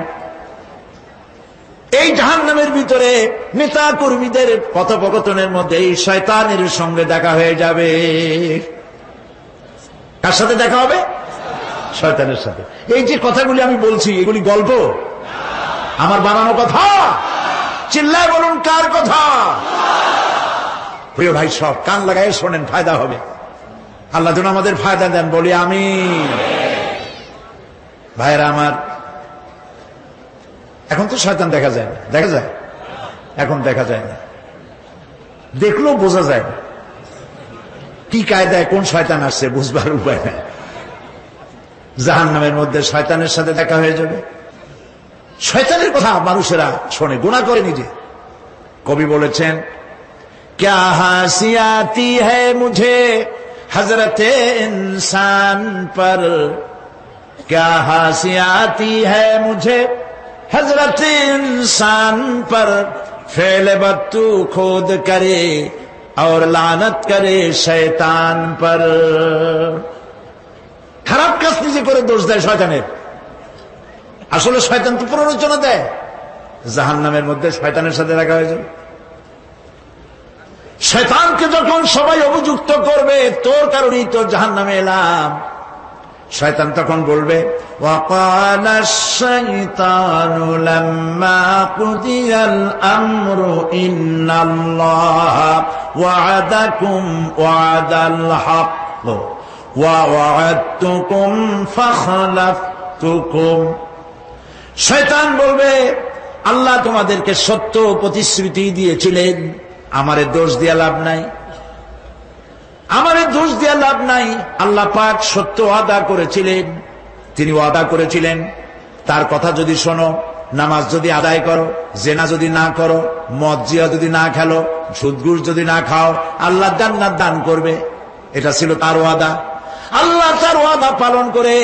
এই জাহান্নামের ভিতরে নেতা কর্মীদের কথোপকথনের মধ্যে এই শয়তানের সঙ্গে দেখা হয়ে যাবে। কার সাথে দেখা হবে? শয়তানের সাথে। এই যে কথাগুলি আমি বলছি, এগুলি গল্প, আমার বানানো কথা? চিল্লায় বলুন কার কথা? প্রিয় ভাই, সব কান লাগাই শোনেন, ফায়দা হবে। আল্লাহ যেন আমাদের ফায়দা দেন, বলি আমিন। ভাইরা আমার, এখন তো শয়তান দেখা যায় না। দেখা যায়? এখন দেখা যায় না, দেখলেও বোঝা যায় না কি কায়দায় কোন শয়তান আসছে, বুঝবার উপায় নেই। জাহান্নামের মধ্যে শয়তানের সাথে দেখা হয়ে যাবে। শয়তানের কথা মানুষেরা শোনে, গুনাহ করে নিজে। কবি বলেছেন, क्या हंसी आती है मुझे हजरत इंसान पर, क्या हंसी आती है मुझे हजरत इंसान पर, फेल बत्तू खोद करे और लानत करे शैतान पर। খারাপ কাজ নিজে করে দোষ দেয় শয়তানের। আসলে শয়তান তো প্ররোচনা দেয়। জাহান্নামের মধ্যে শয়তানের সাথে দেখা হয়ে যাবে। শয়তানকে যখন সবাই অভিযুক্ত করবে, তোর কারণেই তো জাহান্নামে এলাম, শয়তান তখন বলবে, وَقَالَ الشَّيْطَانُ لَمَّا قُضِيَ الْأَمْرُ إِنَّ اللَّهَ وَعَدَكُمْ وَعْدَ الْحَقِّ وَوَعَدتُّكُمْ فَخَلَفْتُكُمْ। শয়তান বলবে, আল্লাহ তোমাদেরকে সত্য প্রতিশ্রুতি দিয়েছিলেন, আমারে দোষ দিয়া লাভ নাই, আমারে দোষ দিয়া লাভ নাই। আল্লাহ পাক সত্য ওয়াদা করেছিলেন, তিনি ওয়াদা করেছিলেন তার কথা যদি শোনো, নামাজ যদি আদায় করো, জেনা যদি না করো, মদ জিয়া যদি না খেলো, সুদ ঘুষ যদি না খাও, আল্লাহ জান্নাত দান করবে। এটা ছিল তার ওয়াদা। আল্লাহ তার ওয়াদা পালন করে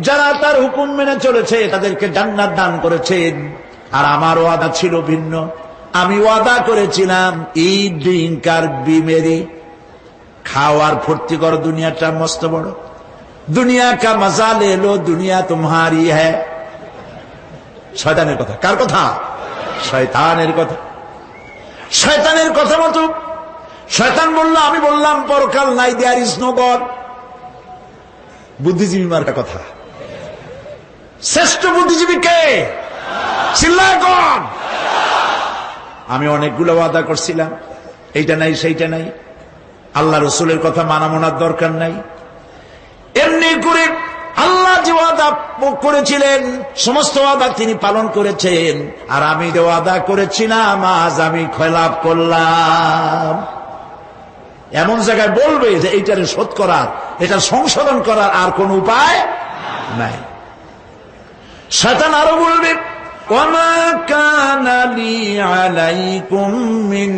যারা তার হুকুম মেনে চলেছে তাদেরকে জান্নাত দান করেছেন। আর আমার ওয়াদা ছিল ভিন্ন। আমি ওয়াদা করেছিলাম, ঈদ ড্রিঙ্ক আর বিমেরি, খাওয়ার ফুর্তি করো, দুনিয়াটা মস্ত বড়, দুনিয়া কা মজা লে লো, দুনিয়া তোমারি হ্যায়। শয়তানের কথা। কার কথা? শয়তানের কথা। শয়তানের কথা মতো শয়তান বলল, আমি বললাম পরকাল নাই, দেয়ার ইজ নো গড। বুদ্ধিজীবী মার্কা কথা। শ্রেষ্ঠ বুদ্ধিজীবী কে? চিল্লায় কোন? আমি অনেকগুলো ওয়াদা করছিলাম, এইটা নাই সেইটা নাই, আল্লাহ রসুলের কথা মানা মানার দরকার নাই। এমনি করে আল্লাহ যে ওয়াদা করেছিলেন সমস্ত ওয়াদা তিনি পালন করেছেন, আর আমি যে ওয়াদা করেছিলাম আজ আমি খেলাপ করলাম। এমন জায়গায় বলবে যে এইটারে শোধ করার, এটা সংশোধন করার আর কোন উপায় নাই। শয়তান আরো বলবে, ওয়ামা কানা লি আলাইকুম মিন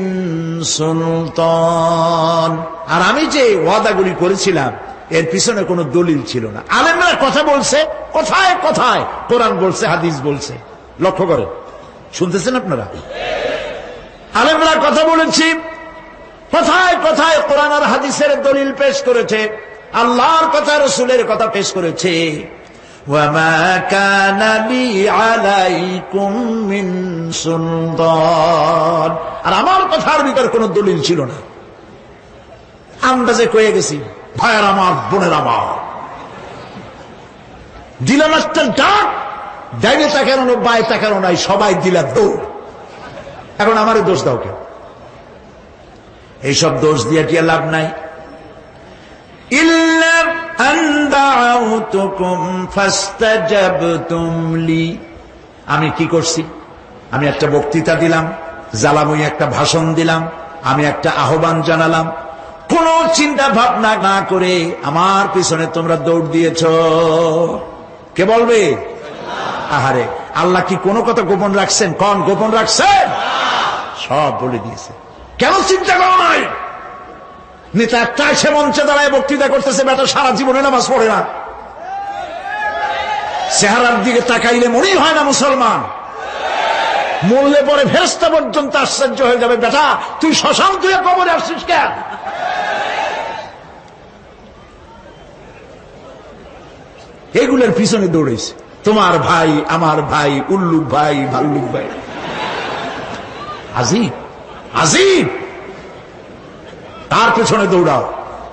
সুলতান, আর আমি যে ওয়াদাগুলি করেছিলাম এর পিছনে কোনো দলিল ছিল না। আলেমরা কথা বলছে, কথায় কথায় কোরআন বলছে, হাদিস বলছে। লক্ষ্য করেন, শুনতেছেন আপনারা? আলেমরা কথা বলেছি, কথায় কথায় কোরআন আর হাদিসের দলিল পেশ করেছে, আল্লাহর কথা রসুলের কথা পেশ করেছে। ওয়ামা কানা লি আলাইকুম মিন সুলতান, আর আমার কথার ভিতর কোনো দলিল ছিল না। আন্দাজে কয়ে গেছি, ভাইয়ের আমার, বোনের আমার, দিলাম একটা ডাক, ডাইনে তাকানো বাই তাকানো নাই, সবাই দিলা দৌড়। এখন আমারই দোষ দাও কেউ? এইসব দোষ দিয়ে কি লাভ নাই। ইল্লা আন দাউতুকুম ফাস্তাজাবতুম লি, আমি কি করছি? আমি একটা বক্তৃতা দিলাম, জ্বালাময়ী একটা ভাষণ দিলাম, আমি একটা আহ্বান জানালাম, কোন চিন্তা ভাবনা না করে আমার পিছনে তোমরা দৌড় দিয়েছ। কে বলবে? আহারে, আল্লাহ কি কোনো কথা গোপন রাখছেন? কোন গোপন রাখছেন? সব বলে দিয়েছে। কেন চিন্তা করো নাই? নেতা একটা সে মঞ্চে দাঁড়ায় বক্তৃতা করতেছে, বেটা সারা জীবনে নামাজ পড়ে না, চেহারার দিকে তাকাইলে মনেই হয় না মুসলমান। মরলে পরে ফেরেশতা পর্যন্ত আশ্চর্য হয়ে যাবে, বেটা তুই শ্মশান তুই কবরে আসছিস কেন? এগুলোর পিছনে দৌড়েছে তোমার ভাই, আমার ভাই, উল্লুক ভাই, ভাল্লুক ভাই। আজিব আজিব, তার পেছনে দৌড়াও।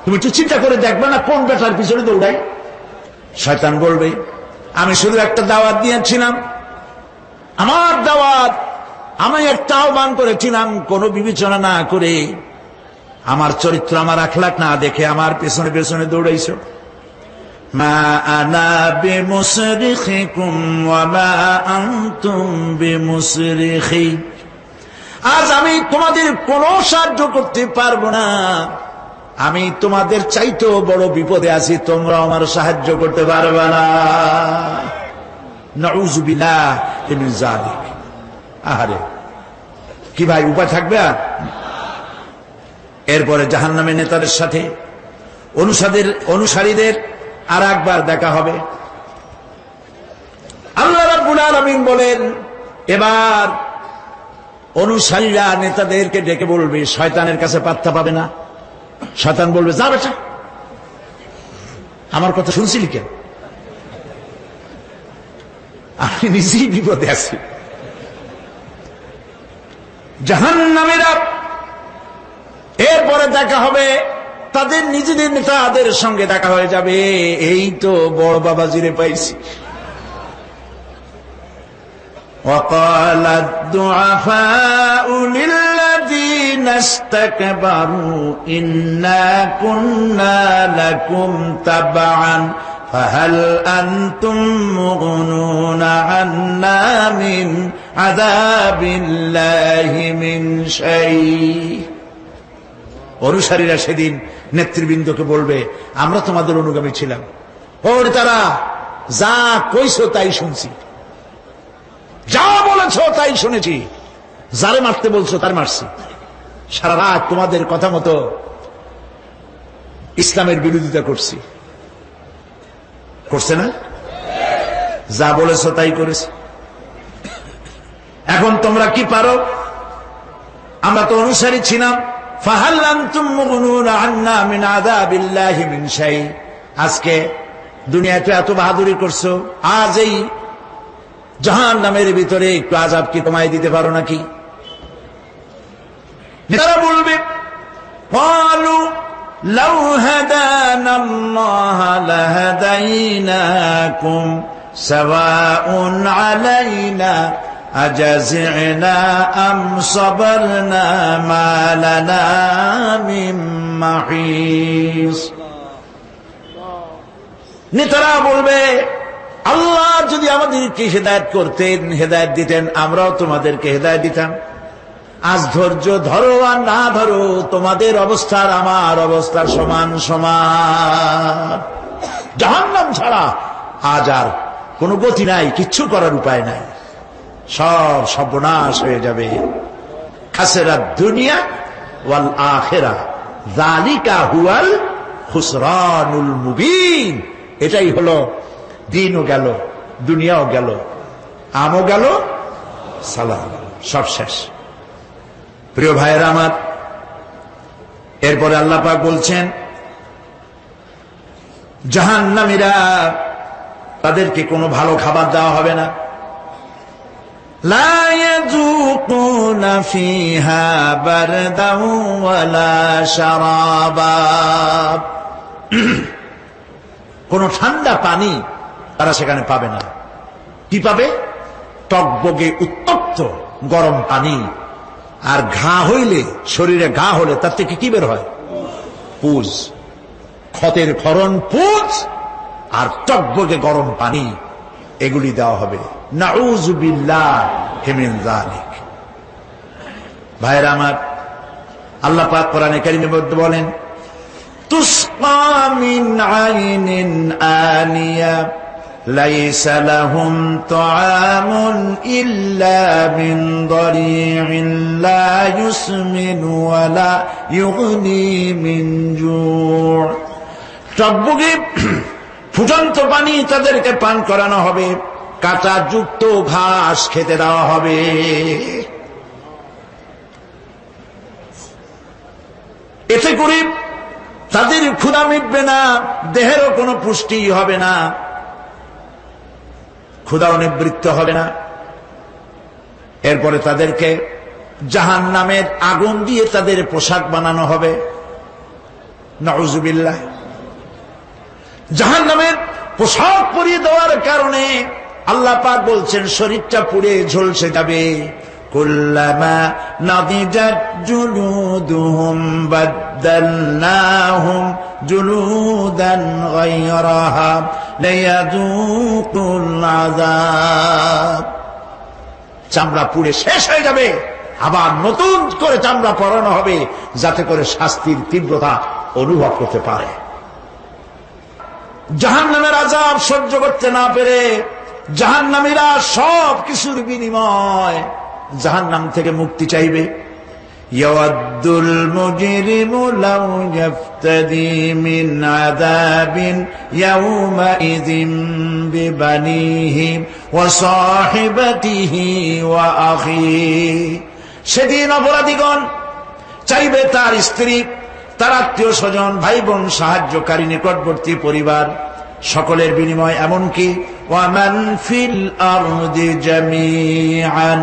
তুমি একটু চিন্তা করে দেখবে না কোন বেটার পিছনে দৌড়াই? শয়তান বলবে আমি শুধু একটা দাওয়াত দিয়েছিলাম, আমার দাওয়াত আমি একটা আহ্বান করেছিলাম, কোনো বিবেচনা না করে, আমার চরিত্র আমার আখলাক না দেখে আমার পেছনে পেছনে দৌড়াইছো। মা আনা বিমুসরিখিকুম ওয়া মা আনতুম বিমুসরিখি, আজ আমি তোমাদের কোনো সাহায্য করতে পারবো না, আমি তোমাদের চাইতেও বড় বিপদে আছি, তোমরা আমার সাহায্য করতে পারবে না। নাউযু বিল্লাহি মিন যালিক। আহারে কি ভাই, উপায় থাকবে? আর এরপরে জাহান্নামের নেতাদের সাথে অনুসারীদের আর একবার দেখা হবে। আল্লাহ রাব্বুল আলামিন বলেন, এবার অনুসারীরা নেতাদেরকে ডেকে বলবে, শয়তানের কাছে পাত্তা পাবে না। শয়তান বলবে, যা বেটা, আমার কথা শুনছিলি কেন? আমি নিজেই বিপদে আছি। জাহান্নামীরা এরপরে দেখা হবে তাদের নিজেদের নেতাদের সঙ্গে দেখা হয়ে যাবে, এই তো বড় বাবাজিরে পাইছি। وقال الضعفاء للذين استكبروا إنا كنا لكم تبعا فهل أنتم مغنون عنا من عذاب الله من شيء। অনুসারীরা সেদিন নেতৃবৃন্দকে বলবে, আমরা তোমাদের অনুগামী ছিলাম, ওর তারা যা কইছো তাই শুনছি, যা বলেছো তাই শুনেছি, যারে মারতে বলছো তার মারছি, সারা রাত তোমাদের কথা মতো ইসলামের বিরোধিতা করছি। করছে না? যা বলেছো তাই করেছে। এখন তোমরা কি পারো? আমরা তো অনুসারী ছিলাম। ফাহাল আনতুম মুগনুনা আন্না মিন আযাবিল্লাহি মিন শাই। আজকে দুনিয়াতে এত বাহাদুরি করছো, আজ এই জাহান্নামের ভিতরে একটু আযাব কি তোমায় দিতে পারো নাকি? তারা বলবে, ক্বালু লাউ হাদানাল্লাহু লাহাদাইনাকুম সাওয়াউন আলাইনা আজাযিনা আম সাবারনা মা লানা মিন মাহিস। নেতারা বলবে, আল্লাহ যদি আমাদেরকে হেদায়েত করতেন, হেদায়েত দিতেন, আমরাও তোমাদেরকে হেদায়েত দিতাম। আজ ধৈর্য ধরো আর না ধরো, তোমাদের অবস্থার আমার অবস্থার সমান সমান। জাহান্নাম ছাড়া আজ আর কোনো গতি নাই, কিচ্ছু করার উপায় নাই, সব সর্বনাশ হয়ে যাবে। খাসিরাত দুনিয়া ওয়াল আখিরা যালিকা হুয়াল খুসরানুল মুবিন। এটাই হলো, দিনও গেল, দুনিয়াও গেল, আমও গেল, সালাম গেল, সব শেষ। প্রিয় ভাইয়েরা আমার, এরপরে আল্লাহ পাক বলছেন, জাহান্নামীরা তাদেরকে কোনো ভালো খাবার দেওয়া হবে না। লা ইয়াযুকুনা ফিহা বারদাও ওয়ালা শারাবা। কোন ঠান্ডা পানি তারা সেখানে পাবে না। কি পাবে? টকবগে উত্তপ্ত গরম পানি। আর ঘা হইলে, শরীরে ঘা হলে তার থেকে কি বের হয়? পুজ, ক্ষতের ক্ষরণ পুজ আর টকবগে গরম পানি, এগুলি দেওয়া হবে। নাউযু বিল্লাহি মিন যালিক। ভাইরা আমার, আল্লাহ পাক কোরআনে কারীমের মধ্যে বলেন, তুসকা মিন আইনিন আনিয়া লাইসা লাহুম তুআমুন ইল্লা মিন দারি'in লা ইউসমিনু ওয়া লা ইউগনি মিন জু'। টকবগে ফুটন্ত পানি তাদেরকে পান করানো হবে, কাঁটা যুক্ত ঘাস খেতে দেওয়া হবে। এতে করে তাদের ক্ষুধা মিটবে না, দেহেরও কোনো পুষ্টি হবে না, ক্ষুধাও নিবৃত্ত হবে না। এরপরে তাদেরকে জাহান্নামের আগুন দিয়ে তাদের পোশাক বানানো হবে। নাউযুবিল্লাহ। জাহান্নামের পোশাক পরিয়ে দেওয়ার কারণে আল্লাহ পাক বলছেন শরীরটা পুড়ে ঝলসে যাবে। কুল্লামা নাদিজাত জুলুদুহুম বাদদালনাহুম জুলুদান গায়রাহা লিয়াযুকুল আযাব। চামড়া পুড়ে শেষ হয়ে যাবে, আবার নতুন করে চামড়া পরানো হবে, যাতে করে শাস্তির তীব্রতা অনুভব করতে পারে। জাহান্নামের আযাব সহ্য করতে না পেরে জাহান্নামীরা সব কিছুর বিনিময় জাহান্নাম থেকে মুক্তি চাইবে। ইয়াওয়াদ্দুল মুজরিমু লাউ ইয়াফতাদি মিন আযাবিন ইয়াওমাইযিন বিবানিহি ওয়া সাহিবাতিহি ওয়া আখিহি। সেদিন অপরাধীগণ চাইবে তার স্ত্রী, তার আত্মীয় স্বজন, ভাই বোন, সাহায্যকারী, নিকটবর্তী পরিবার সকলের বিনিময়, এমনকি ওয়ামান ফিল আরদি জামিআন,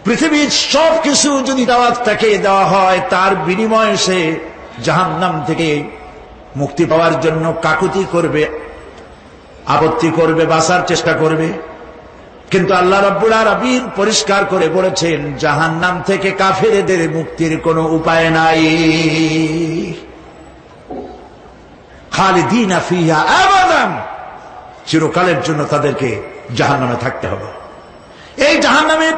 পৃথিবীর সব কিছু যদি তাকে দেওয়া হয়, তার বিনিময়ে সে জাহান্নাম থেকে মুক্তি পাওয়ার জন্য কাকুতি করবে, আপত্তি করবে, বাঁচার চেষ্টা করবে। কিন্তু আল্লাহ রাব্বুল আলামিন পরিষ্কার করে বলেছেন জাহান্নাম থেকে কাফেরদের মুক্তির কোনো উপায় নাই। খালিদিনা ফিহা আবাদান, চিরকালের জন্য তাদেরকে জাহান্নামে থাকতে হবে। এই জাহান্নামের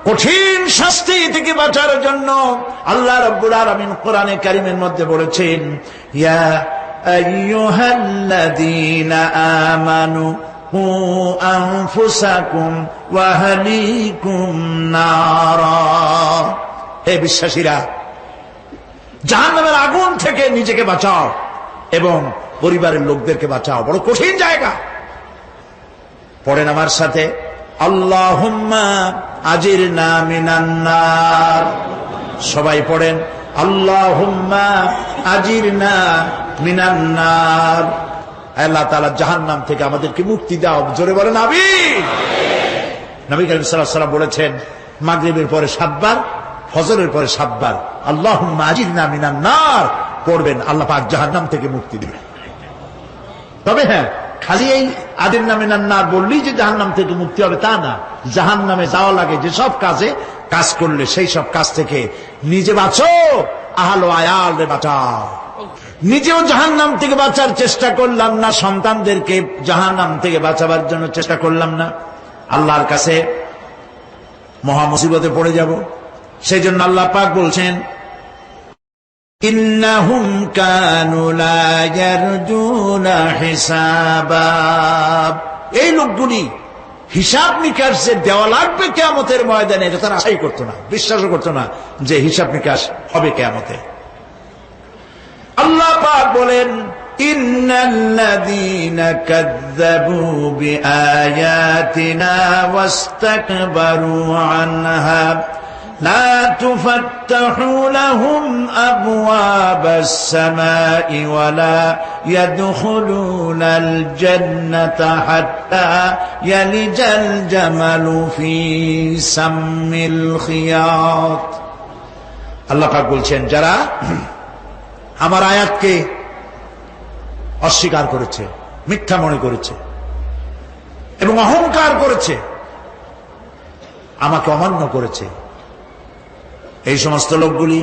কঠিন শাস্তি থেকে বাঁচার জন্য আল্লাহ রাব্বুল আলামিন কোরআনে কারীমের মধ্যে বলেছেন ইয়া আইয়ুহাল্লাযীনা আমানু কু আনফুসাকুম ওয়া আহলিকুম নারা। হে বিশ্বাসীরা, জাহান্নামের আগুন থেকে নিজেকে বাঁচাও এবং পরিবারের লোকদেরকে বাঁচাও। বড় কঠিন জায়গা। পড়েন আমার সাথে, আল্লাহুম্মা আজিরনা মিনান নার। সবাই পড়েন, আল্লাহুম্মা আজিরনা মিনান নার। আল্লাহ তাআলা জাহান্নাম থেকে আমাদেরকে মুক্তি দাও। জোরে বলেন আমিন। নবী করিম সাল্লাল্লাহু আলাইহি ওয়াসাল্লাম বলেছেন মাগরিবের পরে 7 বার, ফজরের পরে 7 বার আল্লাহুম্মা আজিরনা মিনান নার পড়বেন, আল্লাহ পাক জাহান্নাম থেকে মুক্তি দিবেন। তবে হ্যাঁ, খালি এই আজিরনা মিনান নার বললেই যে জাহান্নাম থেকে মুক্তি হবে তা না। জাহান্নামে যাওয়া লাগে যেসব কাজ করলে সেই সব কাজ থেকে নিজে বাঁচো, আহল ও আয়াল রে বাঁচাও। নিজেও জাহান্নাম থেকে বাঁচার চেষ্টা করলাম না, সন্তানদেরকে জাহান্নাম থেকে বাঁচাবার জন্য চেষ্টা করলাম না, আল্লাহর কাছে মহা মুসিবতে পড়ে যাব। সেই জন্য আল্লাহ পাক বলছেন ইন্নাহুম কানু লা ইয়ারজুনা হিসাবা। এই লোকগুলি হিসাব নিকাশ যে দেওয়া লাগবে কিয়ামতের ময়দানে, এটা তারা আশাই করতো না, বিশ্বাসও করতো না যে হিসাব নিকাশ হবে কিয়ামতে। আল্লাহ পাক বলেন ইন্নাল্লাযীনা কাযযাবু বিআয়াতিনা ওয়াস্তাকবারু আনহা লা তুফাত্তাহু লাহুম আবওয়াবাস সামাই ওয়া লা ইয়াদখুলুনাল জান্নাতা হাত্তা ইয়ালিজাল জামালু ফি সাম্মিল খিয়াত। আল্লাহ পাক বলছেন যারা আমার আয়াতকে অস্বীকার করেছে, মিথ্যা মনে করেছে এবং অহংকার করেছে, আমাকে অমান্য করেছে, এই সমস্ত লোকগুলি,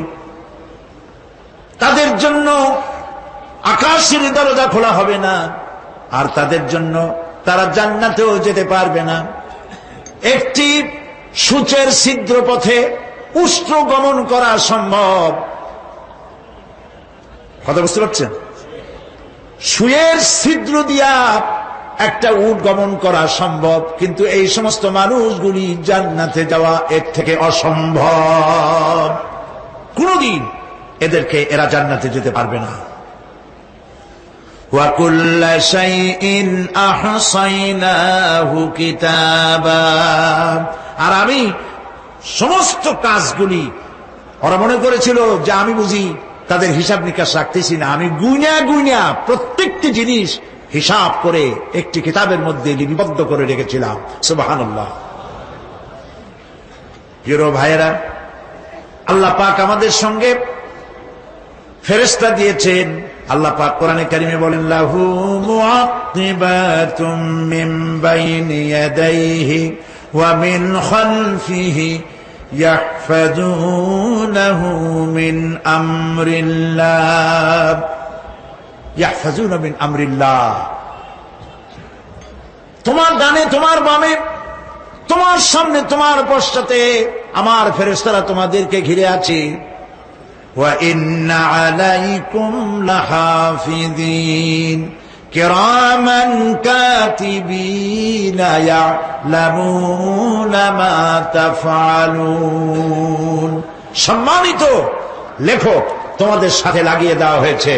তাদের জন্য আকাশের দরজা খোলা হবে না, আর তাদের জন্য তারা জান্নাতেও যেতে পারবে না। একটি সূচের ছিদ্র পথে উষ্ট্র গমন করা সম্ভব। কথা বুঝতে পারছেন? সুয়ের ছিদ্র দিয়া একটা উট গমন করা সম্ভব, কিন্তু এই সমস্ত মানুষগুলি জান্নাতে যাওয়া এর থেকে অসম্ভব। কোনদিন এরা জান্নাতে যেতে পারবে না। وَكُلَّ شَيْءٍ أَحْصَيْنَاهُ كِتَابًا। আর আমি সমস্ত কাজগুলি, ওরা মনে করেছিল যে আমি বুঝি তাদের হিসাব নিকাশ রাখতেছি না, আমি গুইনা গুইনা প্রত্যেকটি জিনিস হিসাব করে একটি কিতাবের মধ্যে লিপিবদ্ধ করে রেখেছিলাম। সুবহানাল্লাহ। প্রিয় ভাইয়েরা, আল্লাহ পাক আমাদের সঙ্গে ফেরেশতা দিয়েছেন। আল্লাহ পাক কোরআনে কারিমে বলেন, লাহু মুআক্কিবাতুম মিন বাইনি ইয়াদাইহি ওয়া মিন খালফিহি ইয়াহফাজুনাহু মিন আমরিল্লাহ। ইয়াহফাজুনা মিন আমরিল্লাহ। তোমার ডানে, তোমার বামে, তোমার সামনে, তোমার পশ্চাতে আমার ফেরেশতারা তোমাদেরকে ঘিরে আছে। ওয়া ইন্না আলাইকুম লাহাফিযিন কিরামান কাতিবিন ইয়ালামুনা মা তাফআলুন। সম্মানিত লেখক তোমাদের সাথে লাগিয়ে দেওয়া হয়েছে,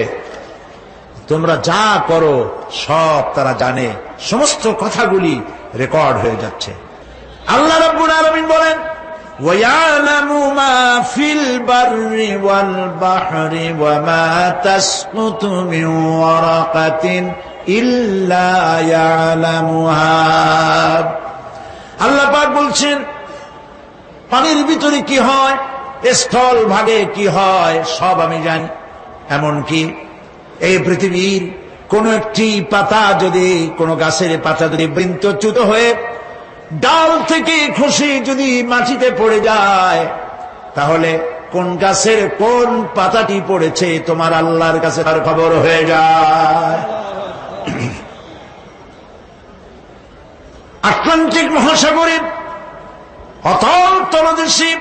তোমরা যা করো সব তারা জানে, সমস্ত কথাগুলি রেকর্ড হয়ে যাচ্ছে। আল্লাহ রাব্বুল আলামিন বলেন, ওয়ায়ালামু মা ফিল বাররি ওয়াল বাহরি ওয়া মা তাসকুতু মিন ওয়ারাকাতিন ইল্লা ইয়ালামুহা। আল্লাহ পাক বলছেন, পানির ভিতরে কি হয়, স্থল ভাগে কি হয়, সব আমি জানি। এমনকি এই পৃথিবীর কোন একটি পাতা যদি, কোন গাছের পাতা যদি বৃন্তচ্যুত হয়ে ডাল থেকে খসে যদি মাটিতে পড়ে যায়, তাহলে কোন গাছের কোন পাতাটি পড়েছে তোমার আল্লাহর কাছে তার খবর হয়ে যায়। আটলান্টিক মহাসাগরের অতল তলদেশে,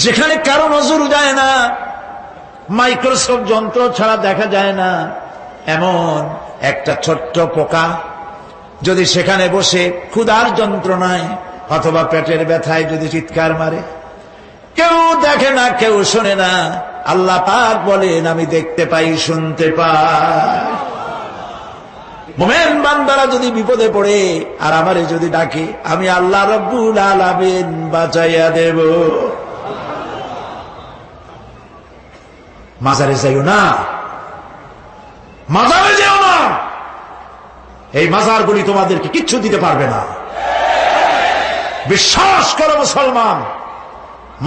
যেখানে কারো নজর যায় না, মাইক্রোস্কোপ যন্ত্র ছাড়া দেখা যায় না, এমন একটা ছোট্ট পোকা যদি সেখানে বসে ক্ষুধার যন্ত্রণায় অথবা পেটের ব্যথায় যদি চিৎকার মারে, কেউ দেখে না, কেউ শোনে না, আল্লাহ পাক বলেন আমি দেখতে পাই, শুনতে পাই। মুমিন বান্দারা যদি বিপদে পড়ে আর আমারে যদি ডাকে, আমি আল্লাহ রব্বুল আলামিন বাঁচাইয়া দেব। মাজারে যাইও না, মাজারে যেও না, এই মাজারগুলি তোমাদেরকে কিচ্ছু দিতে পারবে না। বিশ্বাস করো মুসলমান,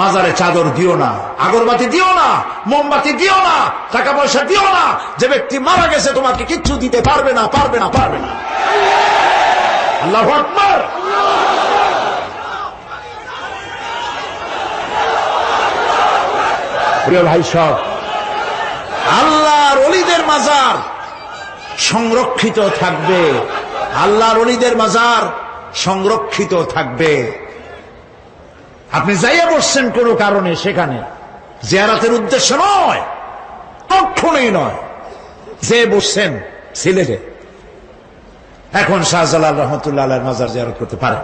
মাজারে চাদর দিও না, আগরবাতি দিও না, মোমবাতি দিও না, টাকা পয়সা দিও না। যে ব্যক্তি মারা গেছে তোমাকে কিচ্ছু দিতে পারবে না, পারবে না, পারবে না। আল্লাহু আকবার। প্রিয় ভাই সব, আল্লাহর ওলিদের মাজার সংরক্ষিত থাকবে, আল্লাহর ওলিদের মাজার সংরক্ষিত থাকবে। আপনি যাইয়া বসছেন কোন কারণে, সেখানে জিয়ারতের উদ্দেশ্য নয়, কখনোই নয়। যে বসছেন সিলেটে, এখন শাহজালাল রহমতুল্লাহ আলাইহির মাজার জিয়ারত করতে পারেন,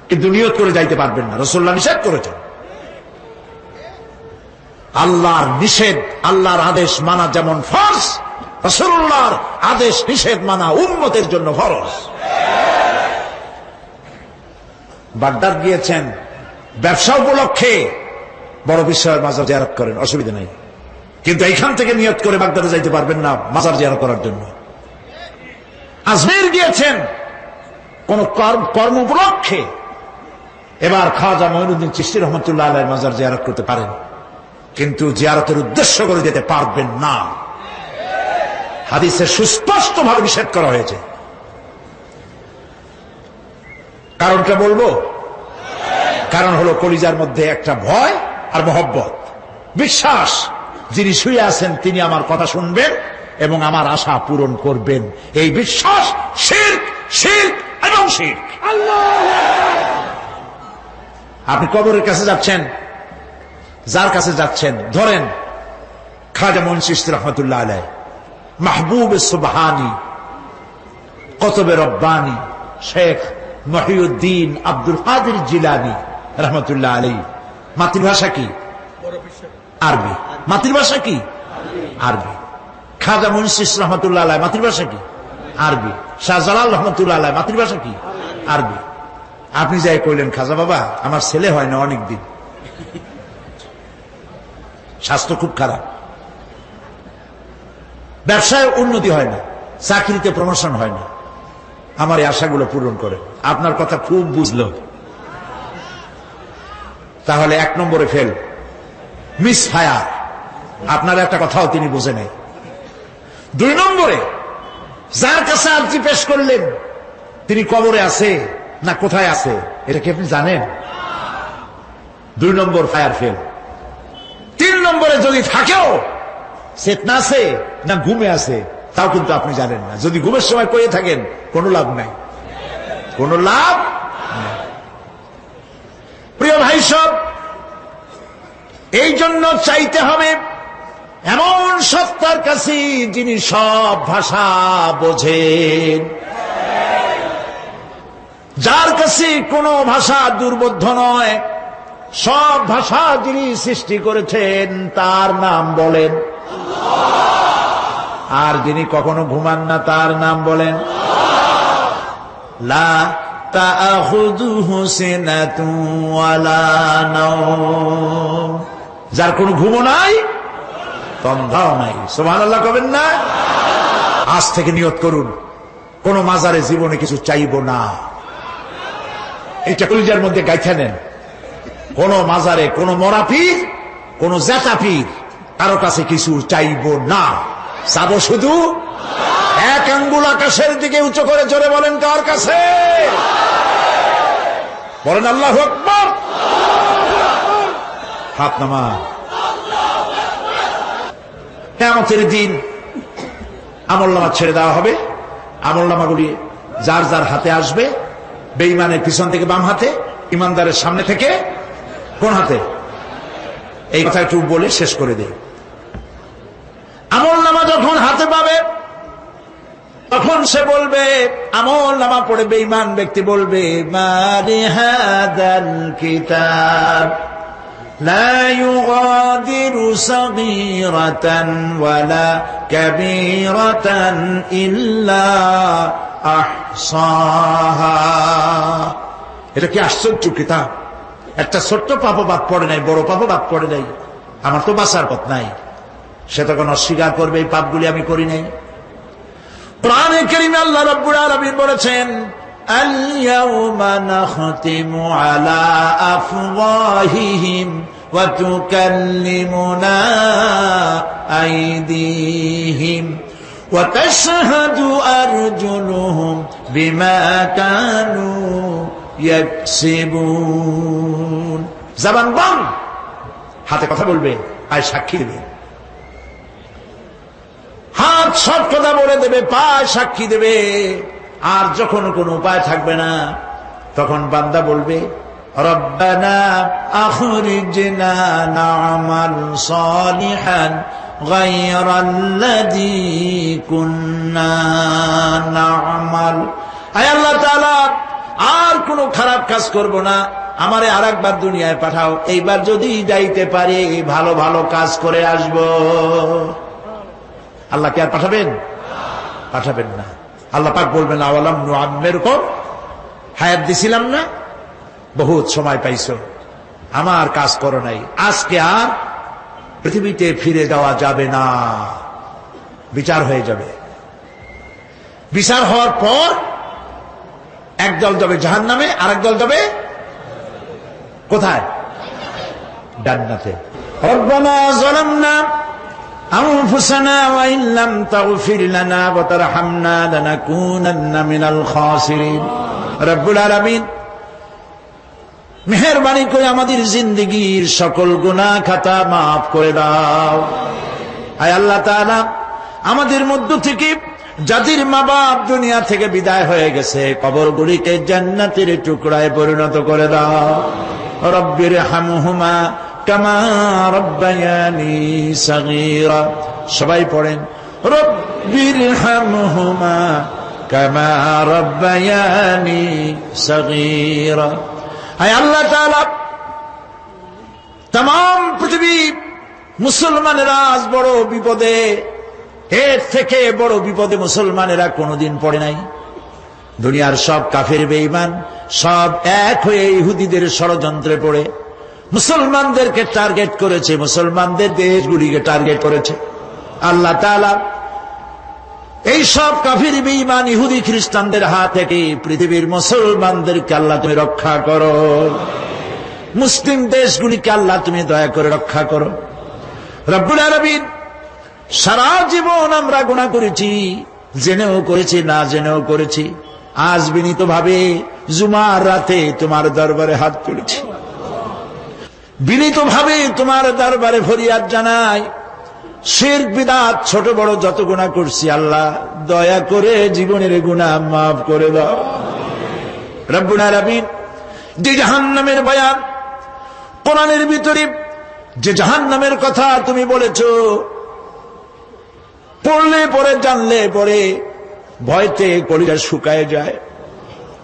কিন্তু নিয়ত করে যাইতে পারবেন না, রাসূলুল্লাহ নিষেধ করেছেন। আল্লাহর নিষেধ, আল্লাহর আদেশ মানা যেমন ফরজ, রাসূলুল্লাহর আদেশ নিষেধ মানা উম্মতের জন্য ফরজ। বাগদাদ গিয়েছেন ব্যবসা উপলক্ষে, বড় বিশ্বের মাজার জিয়ারত করেন, অসুবিধা নেই, কিন্তু এইখান থেকে নিয়ত করে বাগদাদে যাইতে পারবেন না মাজার জিয়ারত করার জন্য। আজমির গিয়েছেন কোন কর্ম উপলক্ষে, এবার খাজা মঈনুদ্দিন চিশতি রহমতুল্লাহ আলাইহির মাজার জিয়ারত করতে পারেন, কিন্তু জিয়ারতের উদ্দেশ্য করে যেতে পারবেন না। হাদিসে সুস্পষ্ট ভাবে নিষেধ করা হয়েছে। কারণটা বলবো, কারণ হলো কলিজার মধ্যে একটা ভয় আর মহব্বত, বিশ্বাস, যিনি শুয়ে আছেন তিনি আমার কথা শুনবেন এবং আমার আশা পূরণ করবেন। এই বিশ্বাস শিরক, শিরক এবং শিরক। আপনি কবরের কাছে যাচ্ছেন, যার কাছে যাচ্ছেন, ধরেন খাজা মঈন চিশতি রহমতুল্লাহ আলাইহি, মাহবুব সুবহানি, কুতুবে রব্বানি, শেখ মহিউদ্দিন আব্দুল কাদের জিলানী রহমতুল্লাহ আলাইহি। মাতৃভাষা কি? আরবি। মাতৃভাষা কি? আরবি। খাজা মুন্সিস রহমতুল্লাহ আলাইহি মাতৃভাষা কি? আরবি। শাহজালাল রহমতুল্লাহ আলাইহি মাতৃভাষা কি? আরবি। আপনি যাই কইলেন, খাজা বাবা আমার ছেলে হয় না অনেকদিন, স্বাস্থ্য খুব খারাপ, ব্যবসায় উন্নতি হয় না, চাকরিতে প্রমোশন হয় না, আমার এই আশাগুলো পূরণ করে। আপনার কথা খুব বুঝলো, তাহলে 1 নম্বরে ফেল, মিস ফায়ার। আপনার একটা কথাও তিনি বুঝে নাই। 2 নম্বরে যার কাছে আর্জি পেশ করলেন তিনি কবরে আছে না কোথায় আছে এটা কি আপনি জানেন? 2 নম্বর ফায়ার ফেল। 3 নম্বরে যদি থাকেও চেতনা আছে না ঘুমে আছে তাও কিন্তু আপনি জানেন না। যদি ঘুমের সময় কয়ে থাকেন কোনো লাভ নাই, কোনো লাভ নাই। প্রিয় ভাই সব, এই জন্য চাইতে হবে এমন সত্তার কাছে যিনি সব ভাষা বোঝেন, যার কাছে কোনো ভাষা দুর্বোধ্য নয়, সব ভাষা যিনি সৃষ্টি করেছেন তার নাম বলেন, আর যিনি কখনো ঘুমান না তার নাম বলেন লা তাআখুযুহু সিনাতুন ওয়ালা নাওম, যার কোনো ঘুমও নাই তন্দ্রাও নাই। সুবহানাল্লাহ কবেন না? আজ থেকে নিয়ত করুন কোন মাজারে জীবনে কিছু চাইব না, এটা কলিজার মধ্যে গাইথা নেন। কোন মাজারে কোন মরা পীর কোন জেতা পীর কারো কাছে কিছু চাইব না, চাবো শুধু 1 আঙ্গুল আকাশের দিকে উঁচু করে জোরে বলেন কার কাছে? বলেন আল্লাহু আকবার। হাত নামা। কিয়ামতের দিন আমলনামা ছেড়ে দেওয়া হবে, আমলনামাগুলি যার যার হাতে আসবে, বেঈমানের পিছন থেকে বাম হাতে, ইমানদারের সামনে থেকে কোন হাতে? এই কথা একটু বলে শেষ করে দেই। আমলনামা যখন হাতে পাবে তখন সে বলবে, আমলনামা পড়ে বেঈমান ব্যক্তি বলবে, মালি হাদাল কিতাব লা ইউগাদিরু সাগীরাতান ওয়ালা কাবীরাতান ইল্লা আহসাহা। এটা কি আশ্চর্য কিতাব! একটা ছোট্ট পাপও বাদ পড়ে নাই, বড় পাপও বাদ পড়ে নাই। আমার তো বাঁচার পথ নাই। সে তখন অস্বীকার করবে এই পাপগুলি আমি করি নাই। কোরআনে কারীমে আল্লাহ রাব্বুল আলামিন বলেছেন, আল ইয়াউমা নাখতিমু আলা আফওয়াহিহিম ওয়া তুকাল্লিমুনা আইদিহিম ওয়া তাশহাদু আরজুলুহুম বিমা কানু ইয়াকসিবুন। জবান বন্ধ, হাতে কথা বলবে, পায়ে সাক্ষী দেবে। হাত সব কথা বলে দেবে, পায়ে সাক্ষী দেবে। আর যখন কোনো উপায় থাকবে না তখন বান্দা বলবে, রব্বানা আখরিজনা না'মাল সালিহান গায়রাল্লাযী কুন্না না'মাল। আয় আল্লাহ তাআলা, আর কোন খারাপ কাজ করব না, আমারে আরেকবার দুনিয়ায় পাঠাও। এইবার যদি যাইতে পারি ভালো ভালো কাজ করে আসব। আল্লাহ কি আর পাঠাবেন? পাঠাবেন না। আল্লাহ পাক বলবেন, আওয়ালাম নুআম্মিরকুম, হায়াত দিছিলাম না, বহুত সময় পাইছো, আমার কাজ করো নাই, আজকে আর পৃথিবীতে ফিরে যাওয়া যাবে না, বিচার হয়ে যাবে। বিচার হওয়ার পর একদল যাবে জাহান্নামে, আরেক দল যাবে কোথায়? জান্নাতে। রব্বানা যালামনা আনফুসানা ওয়া ইন লাম তাগফির লানা ওয়া তারহামনা লানাকুনান্না মিনাল খাসিরিন। রব্বুল আলামিন মেহেরবানি করে আমাদের জিন্দেগীর সকল গুনাহ খাতা মাফ করে দাও। আয় আল্লাহ তাআলা, আমাদের মধ্য থেকে যাদের মা বাপ দুনিয়া থেকে বিদায় হয়ে গেছে, কবরগুলিকে জান্নাতের টুকরায় পরিণত করে দাও। রব্বির হামহুমা কামা রব্বায়ানি সগীরা। সবাই পড়েন, রব্বির হামহুমা কামা রব্বায়ানি সগীরা। আয় আল্লাহ তাআলা, तमाम पृथ्वी मुसलमानेरा आज बड़ो विपदे এর থেকে বড় বিপদে মুসলমানেরা কোনোদিন পড়ে নাই। দুনিয়ার সব কাফের বেঈমান সব এক হয়ে ইহুদিদের ষড়যন্ত্রে পড়ে মুসলমানদেরকে টার্গেট করেছে, মুসলমানদের দেশগুলিকে টার্গেট করেছে। আল্লাহ তাআলা এই সব কাফির বেঈমান ইহুদি খ্রিস্টানদের হাত থেকে পৃথিবীর মুসলমানদেরকে আল্লাহ তুমি রক্ষা করো, মুসলিম দেশগুলিকে আল্লাহ তুমি দয়া করে রক্ষা করো। রব্বুল আলামিন, সারা জীবন আমরা গুনাহ করেছি, জেনেও করেছি না জেনেও করেছি। আজ বিনীতভাবে জুমার রাতে তোমার দরবারে হাত তুলেছি, বিনীতভাবে তোমার দরবারে ফরিয়াদ জানাই, শিরক বিদআত ছোট বড় যত গুনাহ করছি আল্লাহ দয়া করে জীবনের গুনাহ মাফ করে দাও। রব্বুল আলামিন, যে জাহান্নামের বয়ান কোরআনের ভিতরে, যে জাহান্নামের কথা তুমি বলেছো, পড়লে পরে জানলে পরে ভয়তে কলিজা শুকায় যায়।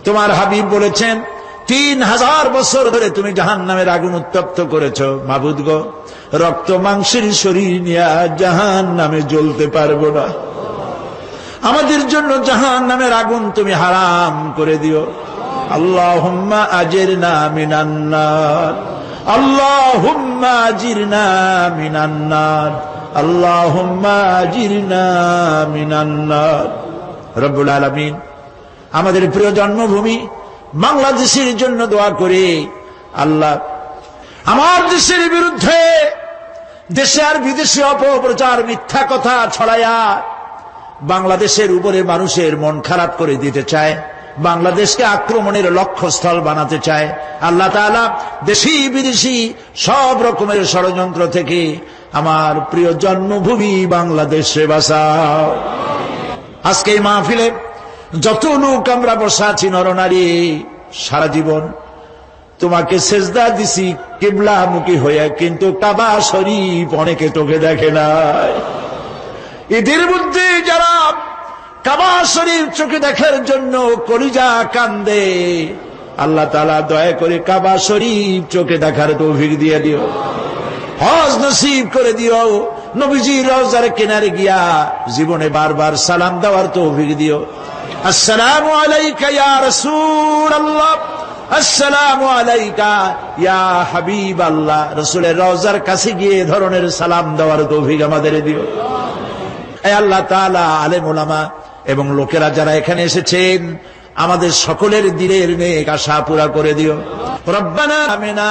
তোমার হাবিব বলেছেন 3000 বছর ধরে তুমি জাহান্নামের আগুন উত্তপ্ত করেছো। মাবুদ গো, রক্ত মাংসের শরীর নিয়ে জাহান্নামে জ্বলতে পারবো না, আমাদের জন্য জাহান্নামের আগুন তুমি হারাম করে দিও। আল্লাহুম্মা আজিরনা মিনান নার, আল্লাহুম্মা আজিরনা মিনান নার, আল্লাহুম্মা আজিরনা মিনান নার। রব্বুল আলামিন, আমাদের প্রিয় জন্মভূমি বাংলাদেশের জন্য দোয়া করে আল্লাহ আমার দেশের বিরুদ্ধে দেশে আর বিদেশে অপপ্রচার মিথ্যা কথা ছড়ায়া বাংলাদেশের উপরে মানুষের মন খারাপ করে দিতে চায়, বাংলাদেশকে আক্রমণের লক্ষ্যস্থল বানাতে চায়। আল্লাহ তাআলা দেশি বিদেশি সব রকমের ষড়যন্ত্র থেকে আমার প্রিয় জন্মভূমি বাংলাদেশে বাঁচাও। আজকে এই মাহফিলে যত লোক আমরা বসা আছি নরনারী, সারা জীবন তোমাকে সেজদা দিছি কিবলামুখী হয়ে, কিন্তু কাবা শরীফ অনেকে চোখে দেখে নাই। এদের মধ্যে যারা কাবা শরীফ চোখে দেখার জন্য কলিজা কান্দে, আল্লাহ তাআলা দয়া করে কাবা শরীফ চোখে দেখার তৌফিক দিয়ে দিও, হজ নসিব করে দিও, নবীজির রওজার কিনারে গিয়া জীবনে বারবার সালাম দেওয়ার তৌফিক দিও। আসসালামু আলাইকা ইয়া রাসূলুল্লাহ, আসসালামু আলাইকা ইয়া হাবিবাল্লাহ। রাসূলের রওজার কাছে গিয়ে এ ধরনের সালাম দেওয়ার তৌফিক আমাদের দিও। হে আল্লাহ তাআলা, আলেম ওলামা এবং লোকেরা যারা এখানে এসেছেন আমাদের সকলের দিলের নেক আশা পুরা করে দিও। রব্বানা আমিনা